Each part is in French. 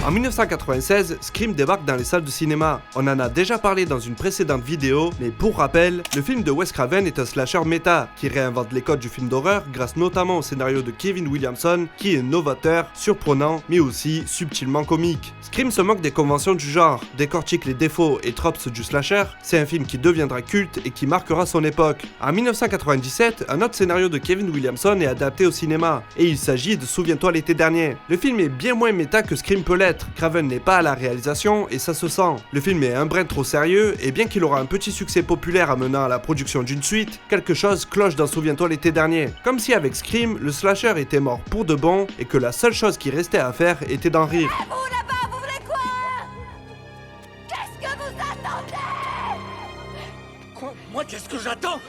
En 1996, Scream débarque dans les salles de cinéma. On en a déjà parlé dans une précédente vidéo, mais pour rappel, le film de Wes Craven est un slasher méta, qui réinvente les codes du film d'horreur grâce notamment au scénario de Kevin Williamson, qui est novateur, surprenant, mais aussi subtilement comique. Scream se moque des conventions du genre, décortique les défauts et tropes du slasher, c'est un film qui deviendra culte et qui marquera son époque. En 1997, un autre scénario de Kevin Williamson est adapté au cinéma, et il s'agit de Souviens-toi l'été dernier. Le film est bien moins méta que Scream peut l'être. Craven n'est pas à la réalisation et ça se sent. Le film est un brin trop sérieux et bien qu'il aura un petit succès populaire amenant à la production d'une suite, quelque chose cloche dans Souviens-toi l'été dernier. Comme si avec Scream, le slasher était mort pour de bon et que la seule chose qui restait à faire était d'en rire. Vous là-bas, vous voulez quoi? Qu'est-ce que vous attendez? Quoi? Moi, qu'est-ce que j'attends?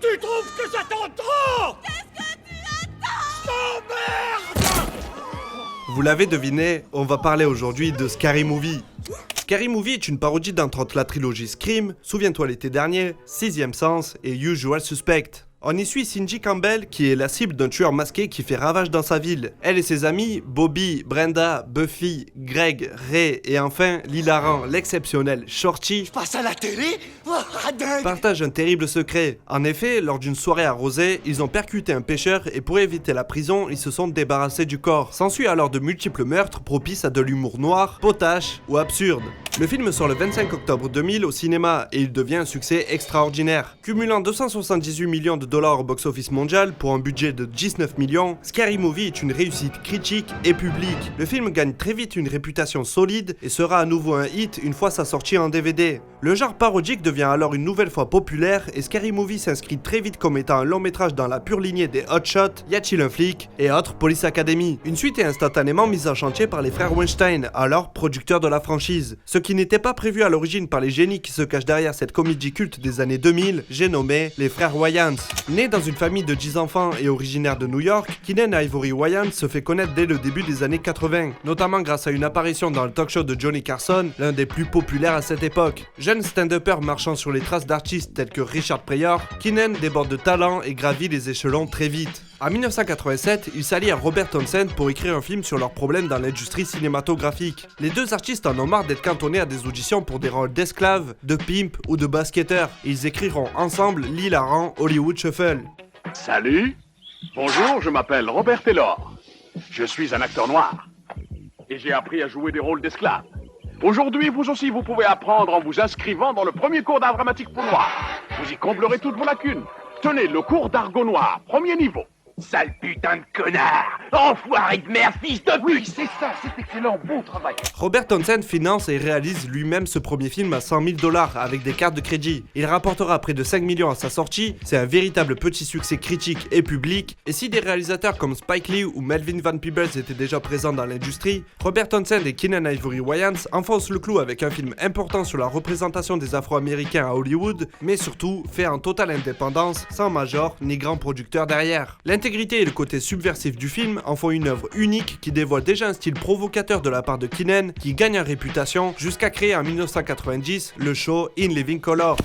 Tu trouves que j'attends trop? Qu'est-ce que tu attends? Oh merde! Vous l'avez deviné, on va parler aujourd'hui de Scary Movie. Scary Movie est une parodie d'entre autres la trilogie Scream, Souviens-toi l'été dernier, Sixième Sens et Usual Suspect. On y suit Cindy Campbell qui est la cible d'un tueur masqué qui fait ravage dans sa ville. Elle et ses amis, Bobby, Brenda, Buffy, Greg, Ray et enfin l'hilarant, l'exceptionnel Shorty, Passe à la télé? Dingue! partagent un terrible secret. En effet, lors d'une soirée arrosée, ils ont percuté un pêcheur et pour éviter la prison, ils se sont débarrassés du corps. S'ensuit alors de multiples meurtres propices à de l'humour noir, potache ou absurde. Le film sort le 25 octobre 2000 au cinéma et il devient un succès extraordinaire. Cumulant 278 millions de dollars au box-office mondial pour un budget de 19 millions, Scary Movie est une réussite critique et publique. Le film gagne très vite une réputation solide et sera à nouveau un hit une fois sa sortie en DVD. Le genre parodique devient alors une nouvelle fois populaire et Scary Movie s'inscrit très vite comme étant un long métrage dans la pure lignée des Hot Shots, Y a-t-il un flic et autres Police Academy. Une suite est instantanément mise en chantier par les frères Weinstein, alors producteurs de la franchise. Ce qui n'était pas prévu à l'origine par les génies qui se cachent derrière cette comédie culte des années 2000, j'ai nommé les frères Wayans. Né dans une famille de 10 enfants et originaire de New York, Keenen Ivory Wayans se fait connaître dès le début des années 80, notamment grâce à une apparition dans le talk show de Johnny Carson, l'un des plus populaires à cette époque. Jeune stand-upper marchant sur les traces d'artistes tels que Richard Pryor, Keenen déborde de talent et gravit les échelons très vite. En 1987, il s'allie à Robert Townsend pour écrire un film sur leurs problèmes dans l'industrie cinématographique. Les deux artistes en ont marre d'être cantonnés à des auditions pour des rôles d'esclaves, de pimp ou de basketteurs. Ils écriront ensemble l'hilarant Hollywood Shuffle. Salut, bonjour, je m'appelle Robert Taylor. Je suis un acteur noir et j'ai appris à jouer des rôles d'esclaves. Aujourd'hui, vous aussi, vous pouvez apprendre en vous inscrivant dans le premier cours d'art dramatique pour noirs. Vous y comblerez toutes vos lacunes. Tenez, le cours d'argot noir, premier niveau. Sale putain de connard! Enfoiré de merde, fils de pute! Oui, c'est ça, c'est excellent, bon travail! Robert Townsend finance et réalise lui-même ce premier film à 100 000 $ avec des cartes de crédit. Il rapportera près de 5 millions à sa sortie, c'est un véritable petit succès critique et public, et si des réalisateurs comme Spike Lee ou Melvin Van Peebles étaient déjà présents dans l'industrie, Robert Townsend et Keenen Ivory Wayans enfoncent le clou avec un film important sur la représentation des Afro-Américains à Hollywood, mais surtout fait en totale indépendance, sans major ni grand producteur derrière. L'intégrité et le côté subversif du film en font une œuvre unique qui dévoile déjà un style provocateur de la part de Keenen qui gagne en réputation jusqu'à créer en 1990 le show In Living Color.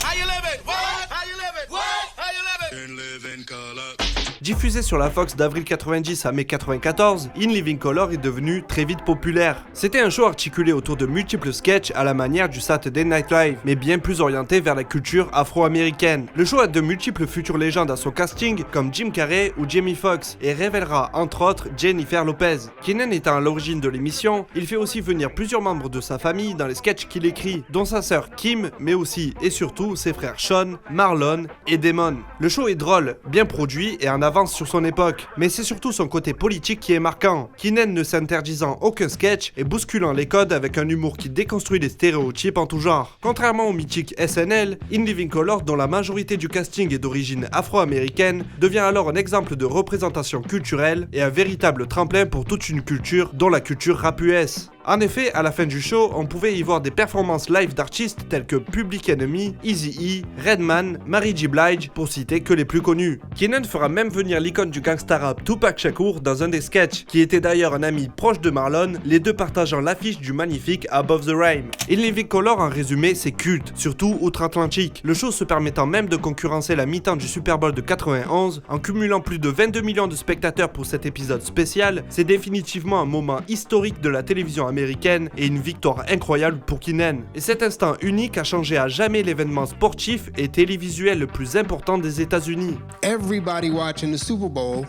Diffusé sur la Fox d'avril 90 à mai 94, In Living Color est devenu très vite populaire. C'était un show articulé autour de multiples sketchs à la manière du Saturday Night Live, mais bien plus orienté vers la culture afro-américaine. Le show a de multiples futures légendes à son casting, comme Jim Carrey ou Jamie Foxx, et révélera entre autres Jennifer Lopez. Keenen étant à l'origine de l'émission, il fait aussi venir plusieurs membres de sa famille dans les sketchs qu'il écrit, dont sa sœur Kim, mais aussi et surtout ses frères Sean, Marlon et Damon. Le show est drôle, bien produit et en avance sur son époque, mais c'est surtout son côté politique qui est marquant. Keenen ne s'interdisant aucun sketch et bousculant les codes avec un humour qui déconstruit les stéréotypes en tout genre. Contrairement au mythique SNL, In Living Color, dont la majorité du casting est d'origine afro-américaine, devient alors un exemple de représentation culturelle et un véritable tremplin pour toute une culture, dont la culture rap US. En effet, à la fin du show, on pouvait y voir des performances live d'artistes tels que Public Enemy, Eazy-E, Redman, Mary J. Blige, pour citer que les plus connus. Keenen fera même venir l'icône du gangsta rap Tupac Shakur dans un des sketchs, qui était d'ailleurs un ami proche de Marlon, les deux partageant l'affiche du magnifique Above the Rhyme. In Living Color, en résumé, c'est culte, surtout outre-Atlantique, le show se permettant même de concurrencer la mi-temps du Super Bowl de 91, en cumulant plus de 22 millions de spectateurs pour cet épisode spécial. C'est définitivement un moment historique de la télévision américaine américaine et une victoire incroyable pour Keenan. Et cet instant unique a changé à jamais l'événement sportif et télévisuel le plus important des États-Unis. Everybody watching the Super Bowl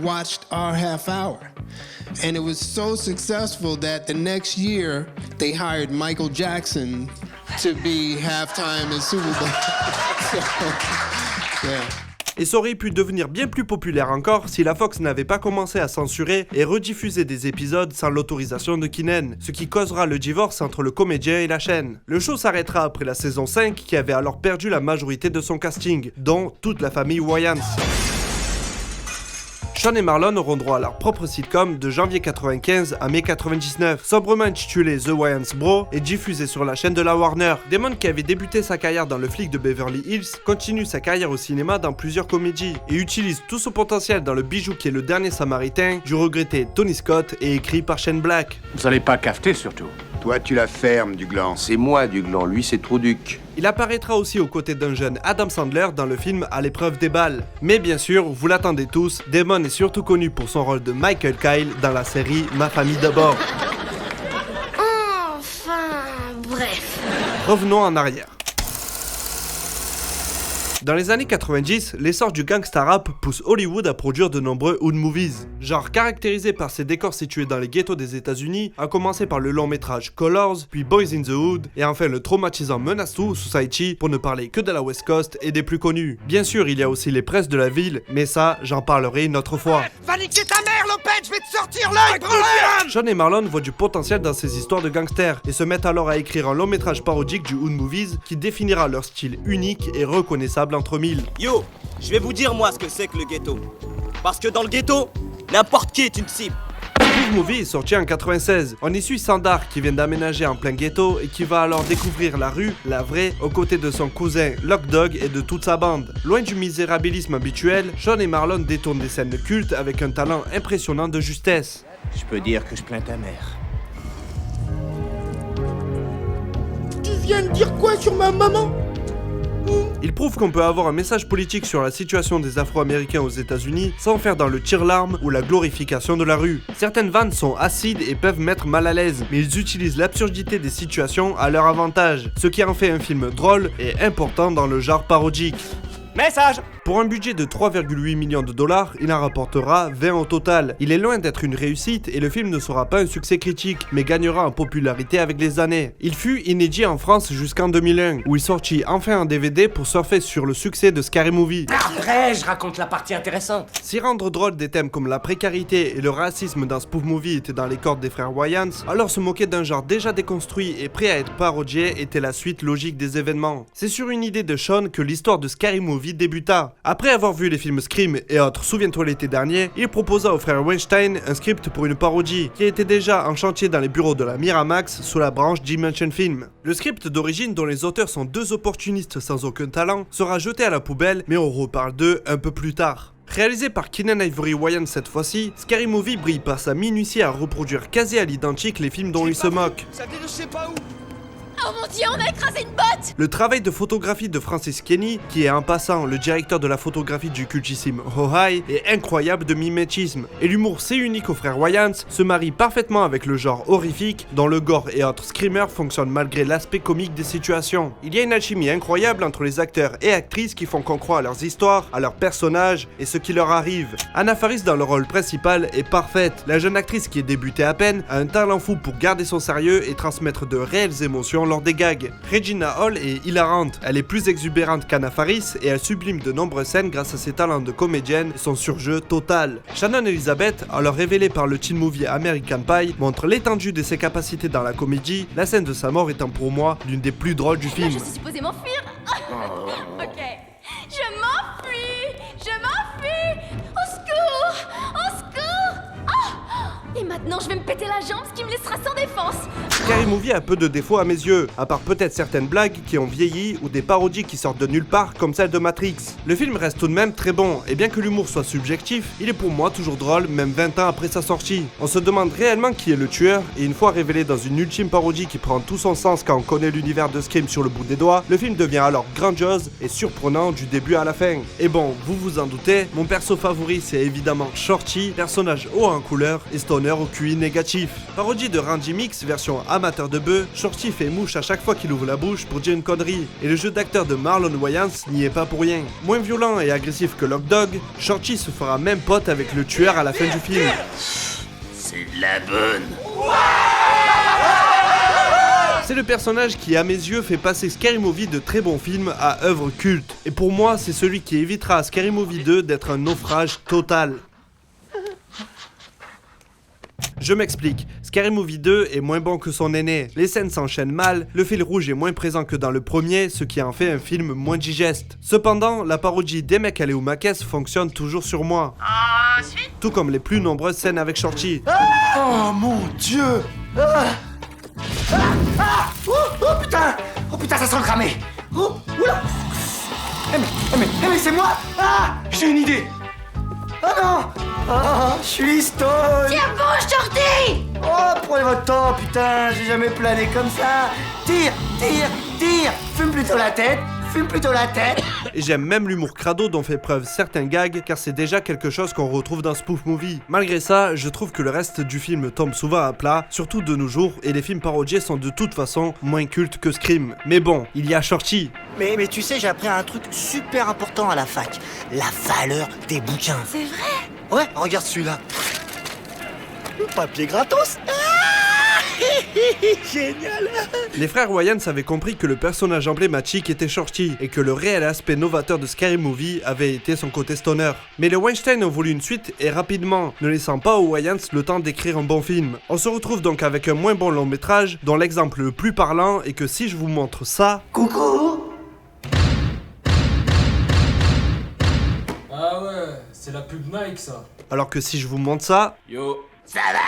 watched our half hour. And it was so successful that the next year they hired Michael Jackson to be halftime in Super Bowl. So, yeah. Et ça aurait pu devenir bien plus populaire encore si la Fox n'avait pas commencé à censurer et rediffuser des épisodes sans l'autorisation de Keenan, ce qui causera le divorce entre le comédien et la chaîne. Le show s'arrêtera après la saison 5 qui avait alors perdu la majorité de son casting, dont toute la famille Wayans. Sean et Marlon auront droit à leur propre sitcom de janvier 95 à mai 99, sobrement intitulé The Wayans Bro et diffusé sur la chaîne de la Warner. Damon, qui avait débuté sa carrière dans Le Flic de Beverly Hills, continue sa carrière au cinéma dans plusieurs comédies et utilise tout son potentiel dans Le Bijou qui est le dernier Samaritain du regretté Tony Scott et écrit par Shane Black. Vous allez pas cafeter surtout. Toi, tu la fermes, du gland. C'est moi du gland, lui c'est Trouduc. Il apparaîtra aussi aux côtés d'un jeune Adam Sandler dans le film À l'épreuve des balles. Mais bien sûr, vous l'attendez tous, Damon est surtout connu pour son rôle de Michael Kyle dans la série Ma famille d'abord. Enfin, bref. Revenons en arrière. Dans les années 90, l'essor du gangsta rap pousse Hollywood à produire de nombreux hood movies. Genre caractérisé par ses décors situés dans les ghettos des États-Unis, à commencer par le long métrage Colors, puis Boys in the Hood, et enfin le traumatisant Menace to Society, pour ne parler que de la West Coast et des plus connus. Bien sûr, il y a aussi les presses de la ville, mais ça, j'en parlerai une autre fois. Va niquer ta mère, Lopez, je vais te sortir l'œil, problème. Sean et Marlon voient du potentiel dans ces histoires de gangsters, et se mettent alors à écrire un long métrage parodique du hood movies qui définira leur style unique et reconnaissable entre mille. Yo, je vais vous dire moi ce que c'est que le ghetto. Parce que dans le ghetto, n'importe qui est une cible. Hood Movie est sorti en 96. On y suit Sandar qui vient d'aménager en plein ghetto et qui va alors découvrir la rue, la vraie, aux côtés de son cousin Lock Dog et de toute sa bande. Loin du misérabilisme habituel, Sean et Marlon détournent des scènes de culte avec un talent impressionnant de justesse. Je peux dire que je plains ta mère. Tu viens de dire quoi sur ma maman? Il prouve qu'on peut avoir un message politique sur la situation des Afro-Américains aux États-Unis sans faire dans le tire-larme ou la glorification de la rue. Certaines vannes sont acides et peuvent mettre mal à l'aise, mais ils utilisent l'absurdité des situations à leur avantage, ce qui en fait un film drôle et important dans le genre parodique. Message! Pour un budget de 3,8 millions de dollars, il en rapportera 20 au total. Il est loin d'être une réussite et le film ne sera pas un succès critique, mais gagnera en popularité avec les années. Il fut inédit en France jusqu'en 2001, où il sortit enfin en DVD pour surfer sur le succès de Scary Movie. Après, je raconte la partie intéressante. Si rendre drôle des thèmes comme la précarité et le racisme dans Spoof Movie était dans les cordes des frères Wayans, alors se moquer d'un genre déjà déconstruit et prêt à être parodié était la suite logique des événements. C'est sur une idée de Sean que l'histoire de Scary Movie débuta. Après avoir vu les films Scream et autres Souviens-toi l'été dernier, il proposa au frère Weinstein un script pour une parodie qui était déjà en chantier dans les bureaux de la Miramax sous la branche Dimension Film. Le script d'origine, dont les auteurs sont deux opportunistes sans aucun talent, sera jeté à la poubelle, mais on reparle d'eux un peu plus tard. Réalisé par Keenan Ivory Wayans cette fois-ci, Scary Movie brille par sa minutie à reproduire quasi à l'identique les films dont il se moque. Ça vient de je sais pas où. Oh mon dieu, on a écrasé une botte! Le travail de photographie de Francis Kenny, qui est en passant le directeur de la photographie du cultissime Hohai, est incroyable de mimétisme. Et l'humour si unique aux frères Wayans se marie parfaitement avec le genre horrifique, dont le gore et autres screamers fonctionnent malgré l'aspect comique des situations. Il y a une alchimie incroyable entre les acteurs et actrices qui font qu'on croit à leurs histoires, à leurs personnages et ce qui leur arrive. Anna Faris dans le rôle principal est parfaite. La jeune actrice qui est débutée à peine a un talent fou pour garder son sérieux et transmettre de réelles émotions lors des gags. Regina Hall est hilarante, elle est plus exubérante qu'Anna Faris et elle sublime de nombreuses scènes grâce à ses talents de comédienne et son surjeu total. Shannon Elizabeth, alors révélée par le teen movie American Pie, montre l'étendue de ses capacités dans la comédie, la scène de sa mort étant pour moi l'une des plus drôles du film. Je suis supposée m'enfuir. Ok. Je m'enfuis. Je m'enfuis. Au secours. Au secours. Ah. Et maintenant, je vais me péter la jambe, ce qui me laissera sans défense. Scary Movie a peu de défauts à mes yeux, à part peut-être certaines blagues qui ont vieilli ou des parodies qui sortent de nulle part comme celle de Matrix. Le film reste tout de même très bon, et bien que l'humour soit subjectif, il est pour moi toujours drôle, même 20 ans après sa sortie. On se demande réellement qui est le tueur, et une fois révélé dans une ultime parodie qui prend tout son sens quand on connaît l'univers de Scream sur le bout des doigts, le film devient alors grandiose et surprenant du début à la fin. Et bon, vous vous en doutez, mon perso favori c'est évidemment Shorty, personnage haut en couleur et stoner au QI négatif. Parodie de Randy Mix version amateur de bœuf, Shorty fait mouche à chaque fois qu'il ouvre la bouche pour dire une connerie, et le jeu d'acteur de Marlon Wayans n'y est pas pour rien. Moins violent et agressif que Lock Dog, Shorty se fera même pote avec le tueur à la fin du film. C'est de la bonne. C'est le personnage qui, à mes yeux, fait passer Scary Movie de très bons films à œuvre culte. Et pour moi, c'est celui qui évitera à Scary Movie 2 d'être un naufrage total. Je m'explique, Scary Movie 2 est moins bon que son aîné, les scènes s'enchaînent mal, le fil rouge est moins présent que dans le premier, ce qui en fait un film moins digeste. Cependant, la parodie d'Emek fonctionne toujours sur moi. Tout comme les plus nombreuses scènes avec Shorty. Oh mon Dieu! Oh putain, ça sent le cramé! Oula! Mais c'est moi! Ah! J'ai une idée! Oh non! Oh, je suis stone! Tiens bon, Shorty! Oh, prenez votre temps, putain, j'ai jamais plané comme ça! Tire! Fume plutôt la tête! Et j'aime même l'humour crado dont fait preuve certains gags, car c'est déjà quelque chose qu'on retrouve dans Spoof Movie. Malgré ça, je trouve que le reste du film tombe souvent à plat, surtout de nos jours, et les films parodiés sont de toute façon moins cultes que Scream. Mais bon, il y a Shorty. Mais tu sais, j'ai appris un truc super important à la fac. La valeur des bouquins. C'est vrai? Ouais, regarde celui-là. Papier gratos. Génial. Les frères Wayans avaient compris que le personnage emblématique était Shorty et que le réel aspect novateur de Scary Movie avait été son côté stoner. Mais les Weinstein ont voulu une suite et rapidement, ne laissant pas aux Wayans le temps d'écrire un bon film. On se retrouve donc avec un moins bon long métrage dont l'exemple le plus parlant est que si je vous montre ça... Coucou! Ah ouais, c'est la pub Nike ça. Alors que si je vous montre ça... Yo. Ça va.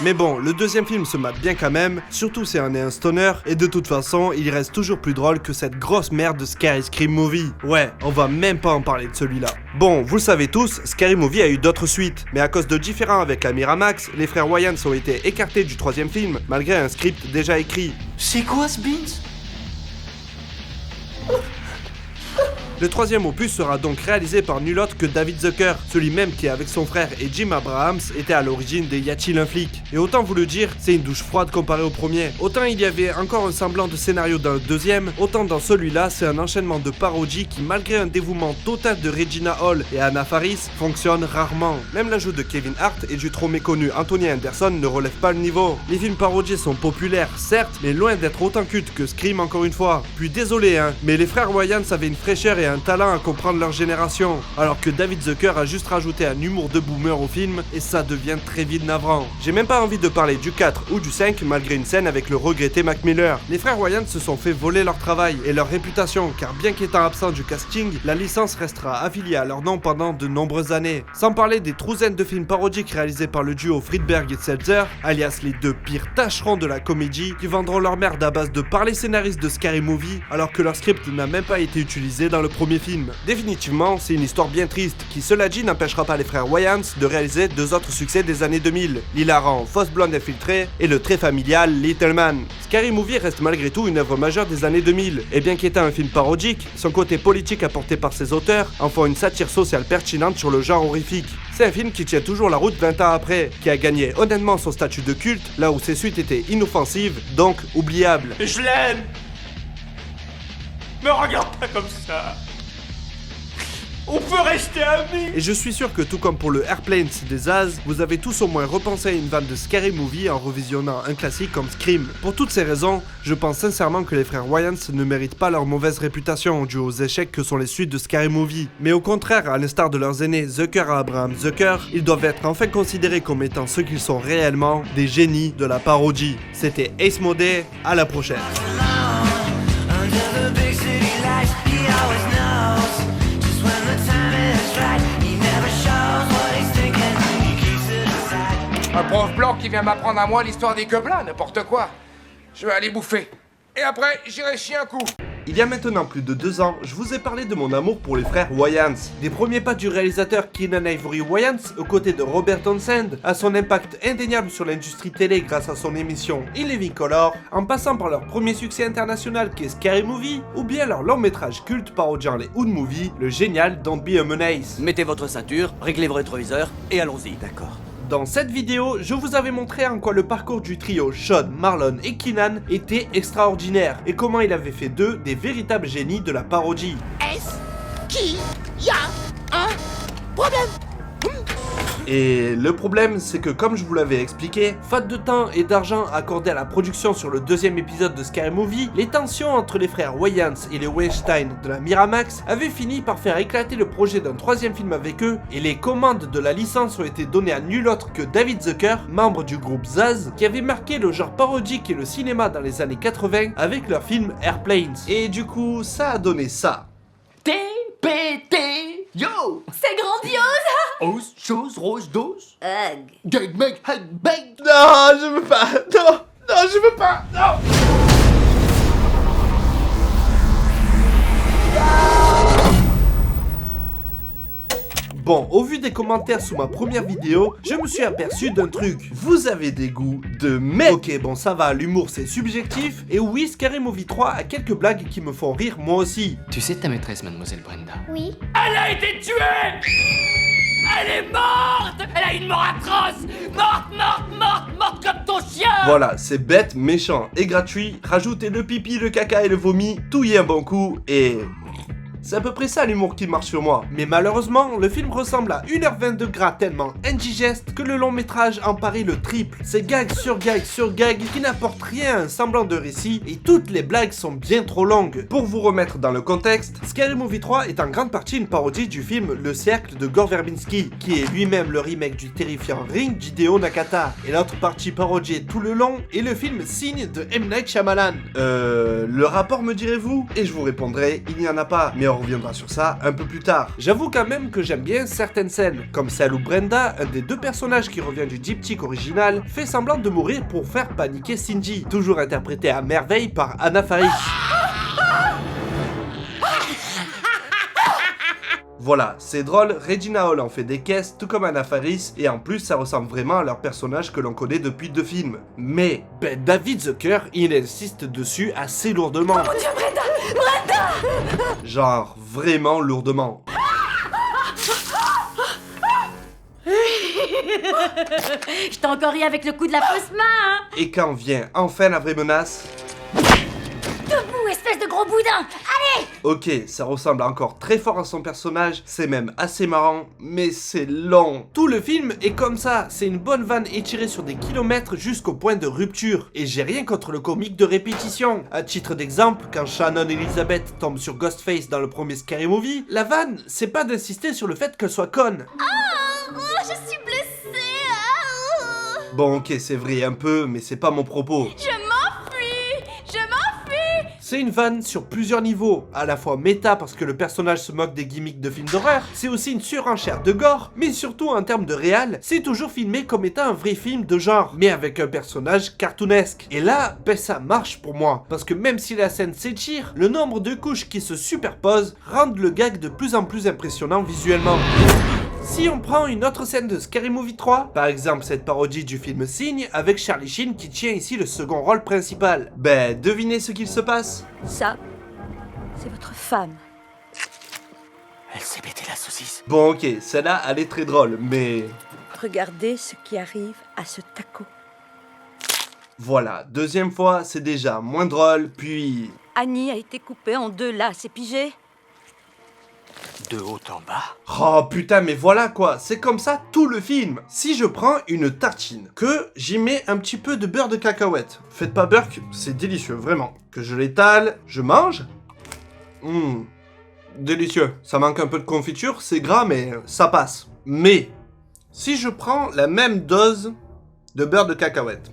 Mais bon, le deuxième film se mate bien quand même, surtout si on est un stoner, et de toute façon, il reste toujours plus drôle que cette grosse merde de Scary Scream Movie. Ouais, on va même pas en parler de celui-là. Bon, vous le savez tous, Scary Movie a eu d'autres suites, mais à cause de différends avec la Miramax, les frères Wayans ont été écartés du troisième film, malgré un script déjà écrit. C'est quoi ce Beans? Le troisième opus sera donc réalisé par nul autre que David Zucker, celui même qui avec son frère et Jim Abrahams était à l'origine des Y a-t-il un flic. Et autant vous le dire, c'est une douche froide comparé au premier. Autant il y avait encore un semblant de scénario dans le deuxième, autant dans celui-là c'est un enchaînement de parodies qui malgré un dévouement total de Regina Hall et Anna Faris, fonctionne rarement. Même l'ajout de Kevin Hart et du trop méconnu Anthony Anderson ne relève pas le niveau. Les films parodiés sont populaires, certes, mais loin d'être autant cultes que Scream encore une fois. Puis désolé mais les frères Wayans avaient une fraîcheur et un talent à comprendre leur génération, alors que David Zucker a juste rajouté un humour de boomer au film et ça devient très vite navrant. J'ai même pas envie de parler du 4 ou du 5 malgré une scène avec le regretté Mac Miller. Les frères Wayans se sont fait voler leur travail et leur réputation car bien qu'étant absents du casting, la licence restera affiliée à leur nom pendant de nombreuses années. Sans parler des trouzaines de films parodiques réalisés par le duo Friedberg et Seltzer, alias les deux pires tâcherons de la comédie qui vendront leur merde à base de parler scénaristes de Scary Movie alors que leur script n'a même pas été utilisé dans le premier film. Définitivement, c'est une histoire bien triste qui, cela dit, n'empêchera pas les frères Wayans de réaliser deux autres succès des années 2000, l'hilarant Fausse blonde infiltrée et le très familial Little Man. Scary Movie reste malgré tout une œuvre majeure des années 2000, et bien qu'étant un film parodique, son côté politique apporté par ses auteurs en font une satire sociale pertinente sur le genre horrifique. C'est un film qui tient toujours la route 20 ans après, qui a gagné honnêtement son statut de culte, là où ses suites étaient inoffensives, donc oubliables. Je l'aime! Me regarde pas comme ça! On peut rester amis! Et je suis sûr que tout comme pour le Airplanes des As, vous avez tous au moins repensé à une vanne de Scary Movie en revisionnant un classique comme Scream. Pour toutes ces raisons, je pense sincèrement que les frères Wayans ne méritent pas leur mauvaise réputation due aux échecs que sont les suites de Scary Movie. Mais au contraire, à l'instar de leurs aînés Zucker et Abraham Zucker, ils doivent être enfin considérés comme étant ceux qu'ils sont réellement, des génies de la parodie. C'était Ace Modé, à la prochaine. He always knows just when the time is right. He never pauvre blanc qui vient m'apprendre à moi l'histoire des gobelins, n'importe quoi. Je vais aller bouffer. Et après, j'irai chier un coup. Il y a maintenant plus de 2 ans, je vous ai parlé de mon amour pour les frères Wayans. Des premiers pas du réalisateur Keenan Ivory Wayans aux côtés de Robert Townsend, à son impact indéniable sur l'industrie télé grâce à son émission In Living Color, en passant par leur premier succès international qui est Scary Movie, ou bien leur long métrage culte parodiant les Hood Movies, le génial Don't Be a Menace. Mettez votre ceinture, réglez vos rétroviseurs et allons-y. D'accord. Dans cette vidéo, je vous avais montré en quoi le parcours du trio Sean, Marlon et Keenan était extraordinaire et comment il avait fait d'eux des véritables génies de la parodie. Est-ce qu'il y a un problème? Et le problème, c'est que comme je vous l'avais expliqué, faute de temps et d'argent accordé à la production sur le deuxième épisode de Scary Movie, les tensions entre les frères Wayans et les Weinstein de la Miramax avaient fini par faire éclater le projet d'un troisième film avec eux, et les commandes de la licence ont été données à nul autre que David Zucker, membre du groupe Zaz, qui avait marqué le genre parodique et le cinéma dans les années 80 avec leur film Airplanes. Et du coup, ça a donné ça. TPT, yo! C'est grandiose! Ose, chose, rose, dose. Hug. Gang, bang, hug, bang. Non, je veux pas. Non, non, je veux pas. Non. Bon, au vu des commentaires sous ma première vidéo, je me suis aperçu d'un truc. Vous avez des goûts de merde. Ok, bon ça va, l'humour c'est subjectif. Et oui, Scary Movie 3 a quelques blagues qui me font rire moi aussi. Tu sais ta maîtresse, mademoiselle Brenda? Oui. Elle a été tuée! Elle est morte! Elle a une mort atroce! Morte comme ton chien! Voilà, c'est bête, méchant et gratuit. Rajoutez le pipi, le caca et le vomi, tout y est un bon coup et... c'est à peu près ça l'humour qui marche sur moi. Mais malheureusement, le film ressemble à 1h20 de gras tellement indigeste que le long métrage en parie le triple. C'est gag sur gag sur gag qui n'apportent rien à un semblant de récit et toutes les blagues sont bien trop longues. Pour vous remettre dans le contexte, Scary Movie 3 est en grande partie une parodie du film Le Cercle de Gore Verbinski, qui est lui-même le remake du terrifiant Ring d'Hideo Nakata. Et l'autre partie parodiée tout le long est le film Signe de M. Night Shyamalan. Le rapport me direz-vous? Et je vous répondrai, il n'y en a pas, mais on reviendra sur ça un peu plus tard. J'avoue quand même que j'aime bien certaines scènes, comme celle où Brenda, un des deux personnages qui revient du diptyque original, fait semblant de mourir pour faire paniquer Cindy, toujours interprétée à merveille par Anna Faris. Voilà, c'est drôle, Regina Hall en fait des caisses, tout comme Anna Faris, et en plus ça ressemble vraiment à leur personnage que l'on connaît depuis 2 films. Mais, David Zucker, il insiste dessus assez lourdement. Oh mon Dieu, Brenda! Brenda! Genre, vraiment lourdement. Je t'ai encore ri avec le coup de la fausse main, hein! Et quand vient enfin la vraie menace... Debout, espèce de gros boudin! Allez! Ok, ça ressemble encore très fort à son personnage, c'est même assez marrant, mais c'est long. Tout le film est comme ça, c'est une bonne vanne étirée sur des kilomètres jusqu'au point de rupture. Et j'ai rien contre le comique de répétition. À titre d'exemple, quand Shannon Elizabeth tombe sur Ghostface dans le premier Scary Movie, la vanne, c'est pas d'insister sur le fait qu'elle soit conne. Oh, je suis blessée! Bon ok, c'est vrai un peu, mais c'est pas mon propos. Je m'enfuis! Je m'enfuis! C'est une vanne sur plusieurs niveaux, à la fois méta parce que le personnage se moque des gimmicks de films d'horreur, c'est aussi une surenchère de gore, mais surtout en termes de réal, c'est toujours filmé comme étant un vrai film de genre, mais avec un personnage cartoonesque. Et là, ça marche pour moi, parce que même si la scène s'étire, le nombre de couches qui se superposent rendent le gag de plus en plus impressionnant visuellement. Si on prend une autre scène de Scary Movie 3, par exemple cette parodie du film Signe, avec Charlie Sheen qui tient ici le second rôle principal, devinez ce qu'il se passe? Ça, c'est votre femme. Elle s'est pété la saucisse. Bon ok, celle-là elle est très drôle, mais... Regardez ce qui arrive à ce taco. Voilà, deuxième fois, c'est déjà moins drôle, puis... Annie a été coupée en 2 là, c'est pigé? De haut en bas. Oh putain, mais voilà quoi, c'est comme ça tout le film. Si je prends une tartine, que j'y mets un petit peu de beurre de cacahuète, faites pas Burke, c'est délicieux, vraiment. Que je l'étale, je mange. Délicieux. Ça manque un peu de confiture, c'est gras, mais ça passe. Mais, si je prends la même dose de beurre de cacahuète,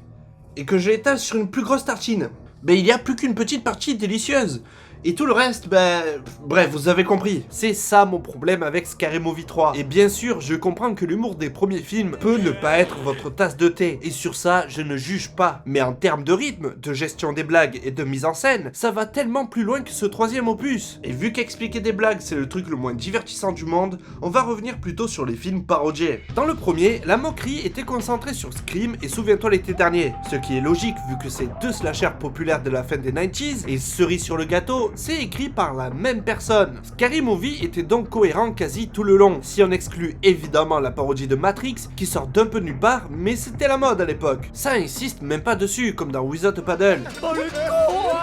et que je l'étale sur une plus grosse tartine, il n'y a plus qu'une petite partie délicieuse. Et tout le reste, ben... Bref, vous avez compris. C'est ça mon problème avec Scary Movie 3. Et bien sûr, je comprends que l'humour des premiers films peut ne pas être votre tasse de thé. Et sur ça, je ne juge pas. Mais en termes de rythme, de gestion des blagues et de mise en scène, ça va tellement plus loin que ce troisième opus. Et vu qu'expliquer des blagues, c'est le truc le moins divertissant du monde, on va revenir plutôt sur les films parodiés. Dans le premier, la moquerie était concentrée sur Scream et Souviens-toi l'été dernier. Ce qui est logique vu que c'est deux slashers populaires de la fin des 90s, et cerise sur le gâteau, c'est écrit par la même personne. Scary Movie était donc cohérent quasi tout le long, si on exclut évidemment la parodie de Matrix, qui sort d'un peu nulle part, mais c'était la mode à l'époque. Ça insiste même pas dessus, comme dans Without a Paddle. Oh le con!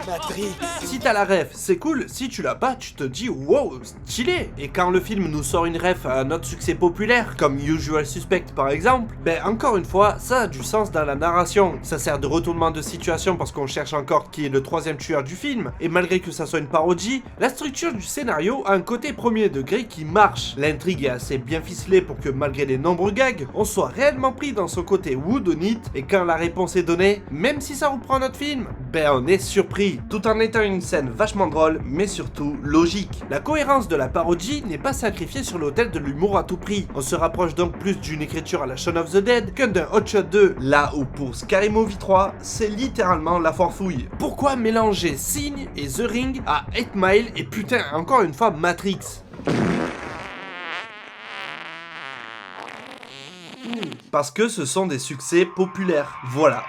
Matrix. Si t'as la ref, c'est cool, si tu l'as pas, tu te dis wow, stylé. Et quand le film nous sort une ref à un autre succès populaire, comme Usual Suspect par exemple, ben encore une fois, ça a du sens dans la narration. Ça sert de retournement de situation parce qu'on cherche encore qui est le troisième tueur du film, et malgré que ça soit une parodie, la structure du scénario a un côté premier degré qui marche. L'intrigue est assez bien ficelée pour que malgré les nombreux gags, on soit réellement pris dans son côté whodunit, et quand la réponse est donnée, même si ça reprend notre film, ben on est surpris, tout en étant une scène vachement drôle, mais surtout logique. La cohérence de la parodie n'est pas sacrifiée sur l'autel de l'humour à tout prix. On se rapproche donc plus d'une écriture à la Shaun of the Dead que d'un Hot Shot 2, là où pour Scary Movie 3, c'est littéralement la foire fouille. Pourquoi mélanger Signe et The Ring à 8 Mile et putain encore une fois Matrix? Parce que ce sont des succès populaires, voilà.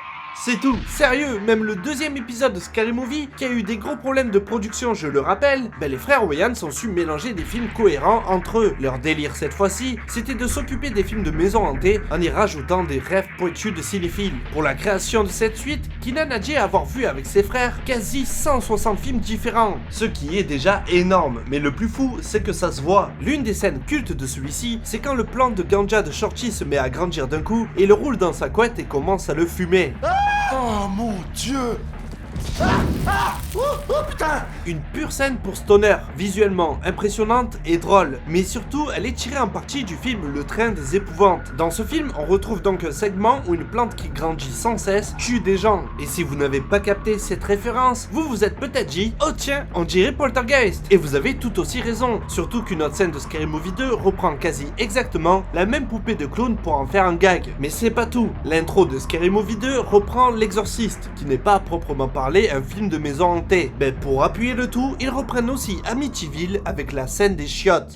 C'est tout. Sérieux, même le deuxième épisode de Scary Movie, qui a eu des gros problèmes de production, je le rappelle, ben les frères Wayans ont su mélanger des films cohérents entre eux. Leur délire cette fois-ci, c'était de s'occuper des films de maison hantée en y rajoutant des rêves pointus de cinéphiles. Pour la création de cette suite, Keenan a dit avoir vu avec ses frères quasi 160 films différents. Ce qui est déjà énorme, mais le plus fou, c'est que ça se voit. L'une des scènes cultes de celui-ci, c'est quand le plant de ganja de Shorty se met à grandir d'un coup, et le roule dans sa couette et commence à le fumer. Oh mon Dieu! Oh putain! Une pure scène pour Stoner, visuellement impressionnante et drôle, mais surtout elle est tirée en partie du film Le Train des Épouvantes. Dans ce film, on retrouve donc un segment où une plante qui grandit sans cesse tue des gens. Et si vous n'avez pas capté cette référence, vous vous êtes peut-être dit « Oh tiens, on dirait Poltergeist !» Et vous avez tout aussi raison, surtout qu'une autre scène de Scary Movie 2 reprend quasi exactement la même poupée de clown pour en faire un gag. Mais c'est pas tout, l'intro de Scary Movie 2 reprend L'Exorciste, qui n'est pas à proprement parler un film de maison hantée. Ben pour appuyer le tout, ils reprennent aussi Amityville avec la scène des chiottes.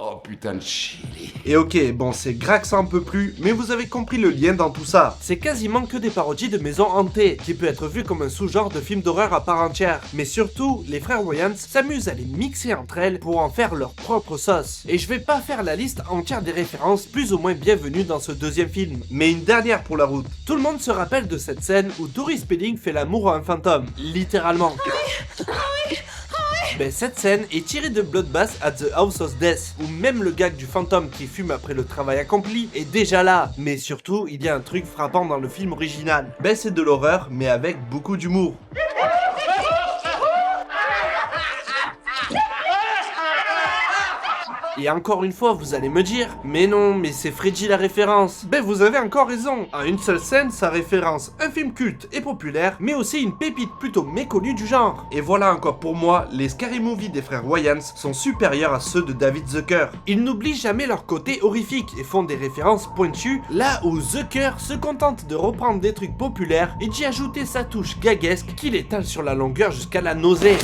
Oh putain de chili. Et ok, bon c'est grax un peu plus, mais vous avez compris le lien dans tout ça. C'est quasiment que des parodies de maisons hantées, qui peut être vu comme un sous-genre de film d'horreur à part entière. Mais surtout, les frères Wayans s'amusent à les mixer entre elles pour en faire leur propre sauce. Et je vais pas faire la liste entière des références plus ou moins bienvenues dans ce deuxième film, mais une dernière pour la route. Tout le monde se rappelle de cette scène où Tori Spelling fait l'amour à un fantôme, littéralement. Ben cette scène est tirée de Bloodbath at the House of Death, où même le gag du fantôme qui fume après le travail accompli est déjà là. Mais surtout, il y a un truc frappant dans le film original. Ben c'est de l'horreur, mais avec beaucoup d'humour. Et encore une fois, vous allez me dire, mais non, mais c'est Freddy la référence. Ben vous avez encore raison. En une seule scène, ça référence un film culte et populaire, mais aussi une pépite plutôt méconnue du genre. Et voilà encore pour moi, les Scary Movie des frères Wayans sont supérieurs à ceux de David Zucker. Ils n'oublient jamais leur côté horrifique et font des références pointues, là où Zucker se contente de reprendre des trucs populaires et d'y ajouter sa touche gaguesque qu'il étale sur la longueur jusqu'à la nausée.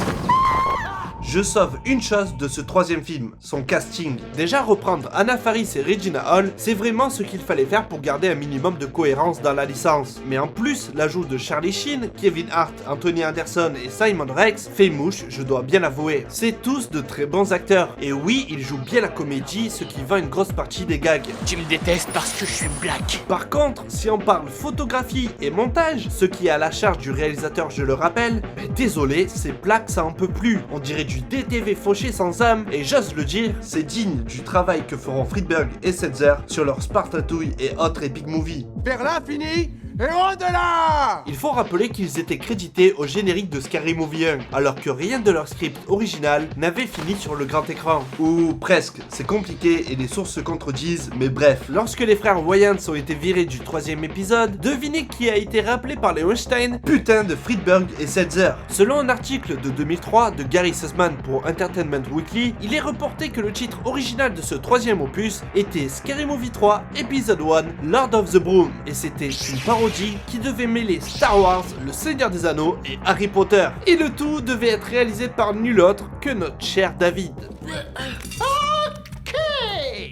Je sauve une chose de ce troisième film, son casting. Déjà reprendre Anna Faris et Regina Hall, c'est vraiment ce qu'il fallait faire pour garder un minimum de cohérence dans la licence. Mais en plus, l'ajout de Charlie Sheen, Kevin Hart, Anthony Anderson et Simon Rex fait mouche, je dois bien l'avouer. C'est tous de très bons acteurs. Et oui, ils jouent bien la comédie, ce qui vend une grosse partie des gags. Tu me détestes parce que je suis black. Par contre, si on parle photographie et montage, ce qui est à la charge du réalisateur, je le rappelle, ben désolé, ces plaques ça en peut plus. On dirait du DTV fauché sans âme, et j'ose le dire, c'est digne du travail que feront Friedberg et Setzer sur leur Spartatouille et autres epic movies. Vers l'infini Et loin de là! Il faut rappeler qu'ils étaient crédités au générique de Scary Movie 1, alors que rien de leur script original n'avait fini sur le grand écran. Ou presque, c'est compliqué et les sources se contredisent, mais bref. Lorsque les frères Wayans ont été virés du 3e épisode, devinez qui a été rappelé par les Weinstein? Putain de Friedberg et Setzer. Selon un article de 2003 de Gary Sussman pour Entertainment Weekly, il est reporté que le titre original de ce 3e opus était Scary Movie 3, épisode 1, Lord of the Broom, et c'était une parodie qui devait mêler Star Wars, Le Seigneur des Anneaux et Harry Potter. Et le tout devait être réalisé par nul autre que notre cher David.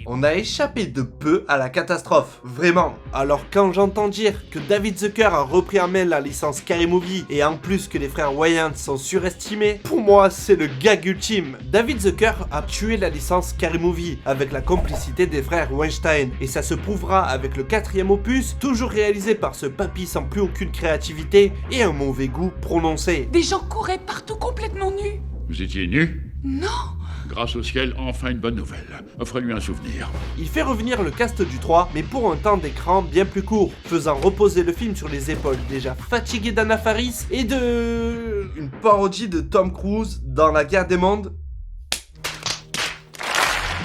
On a échappé de peu à la catastrophe, vraiment. Alors quand j'entends dire que David Zucker a repris en main la licence Scary Movie et en plus que les frères Wayans sont surestimés, pour moi c'est le gag ultime. David Zucker a tué la licence Scary Movie avec la complicité des frères Weinstein et ça se prouvera avec le 4e opus, toujours réalisé par ce papy sans plus aucune créativité et un mauvais goût prononcé. Des gens couraient partout complètement nus. Vous étiez nus? Non. Grâce au ciel, enfin une bonne nouvelle. Offrez-lui un souvenir. Il fait revenir le cast du 3, mais pour un temps d'écran bien plus court, faisant reposer le film sur les épaules déjà fatiguées d'Anna Faris et de... une parodie de Tom Cruise dans La Guerre des Mondes.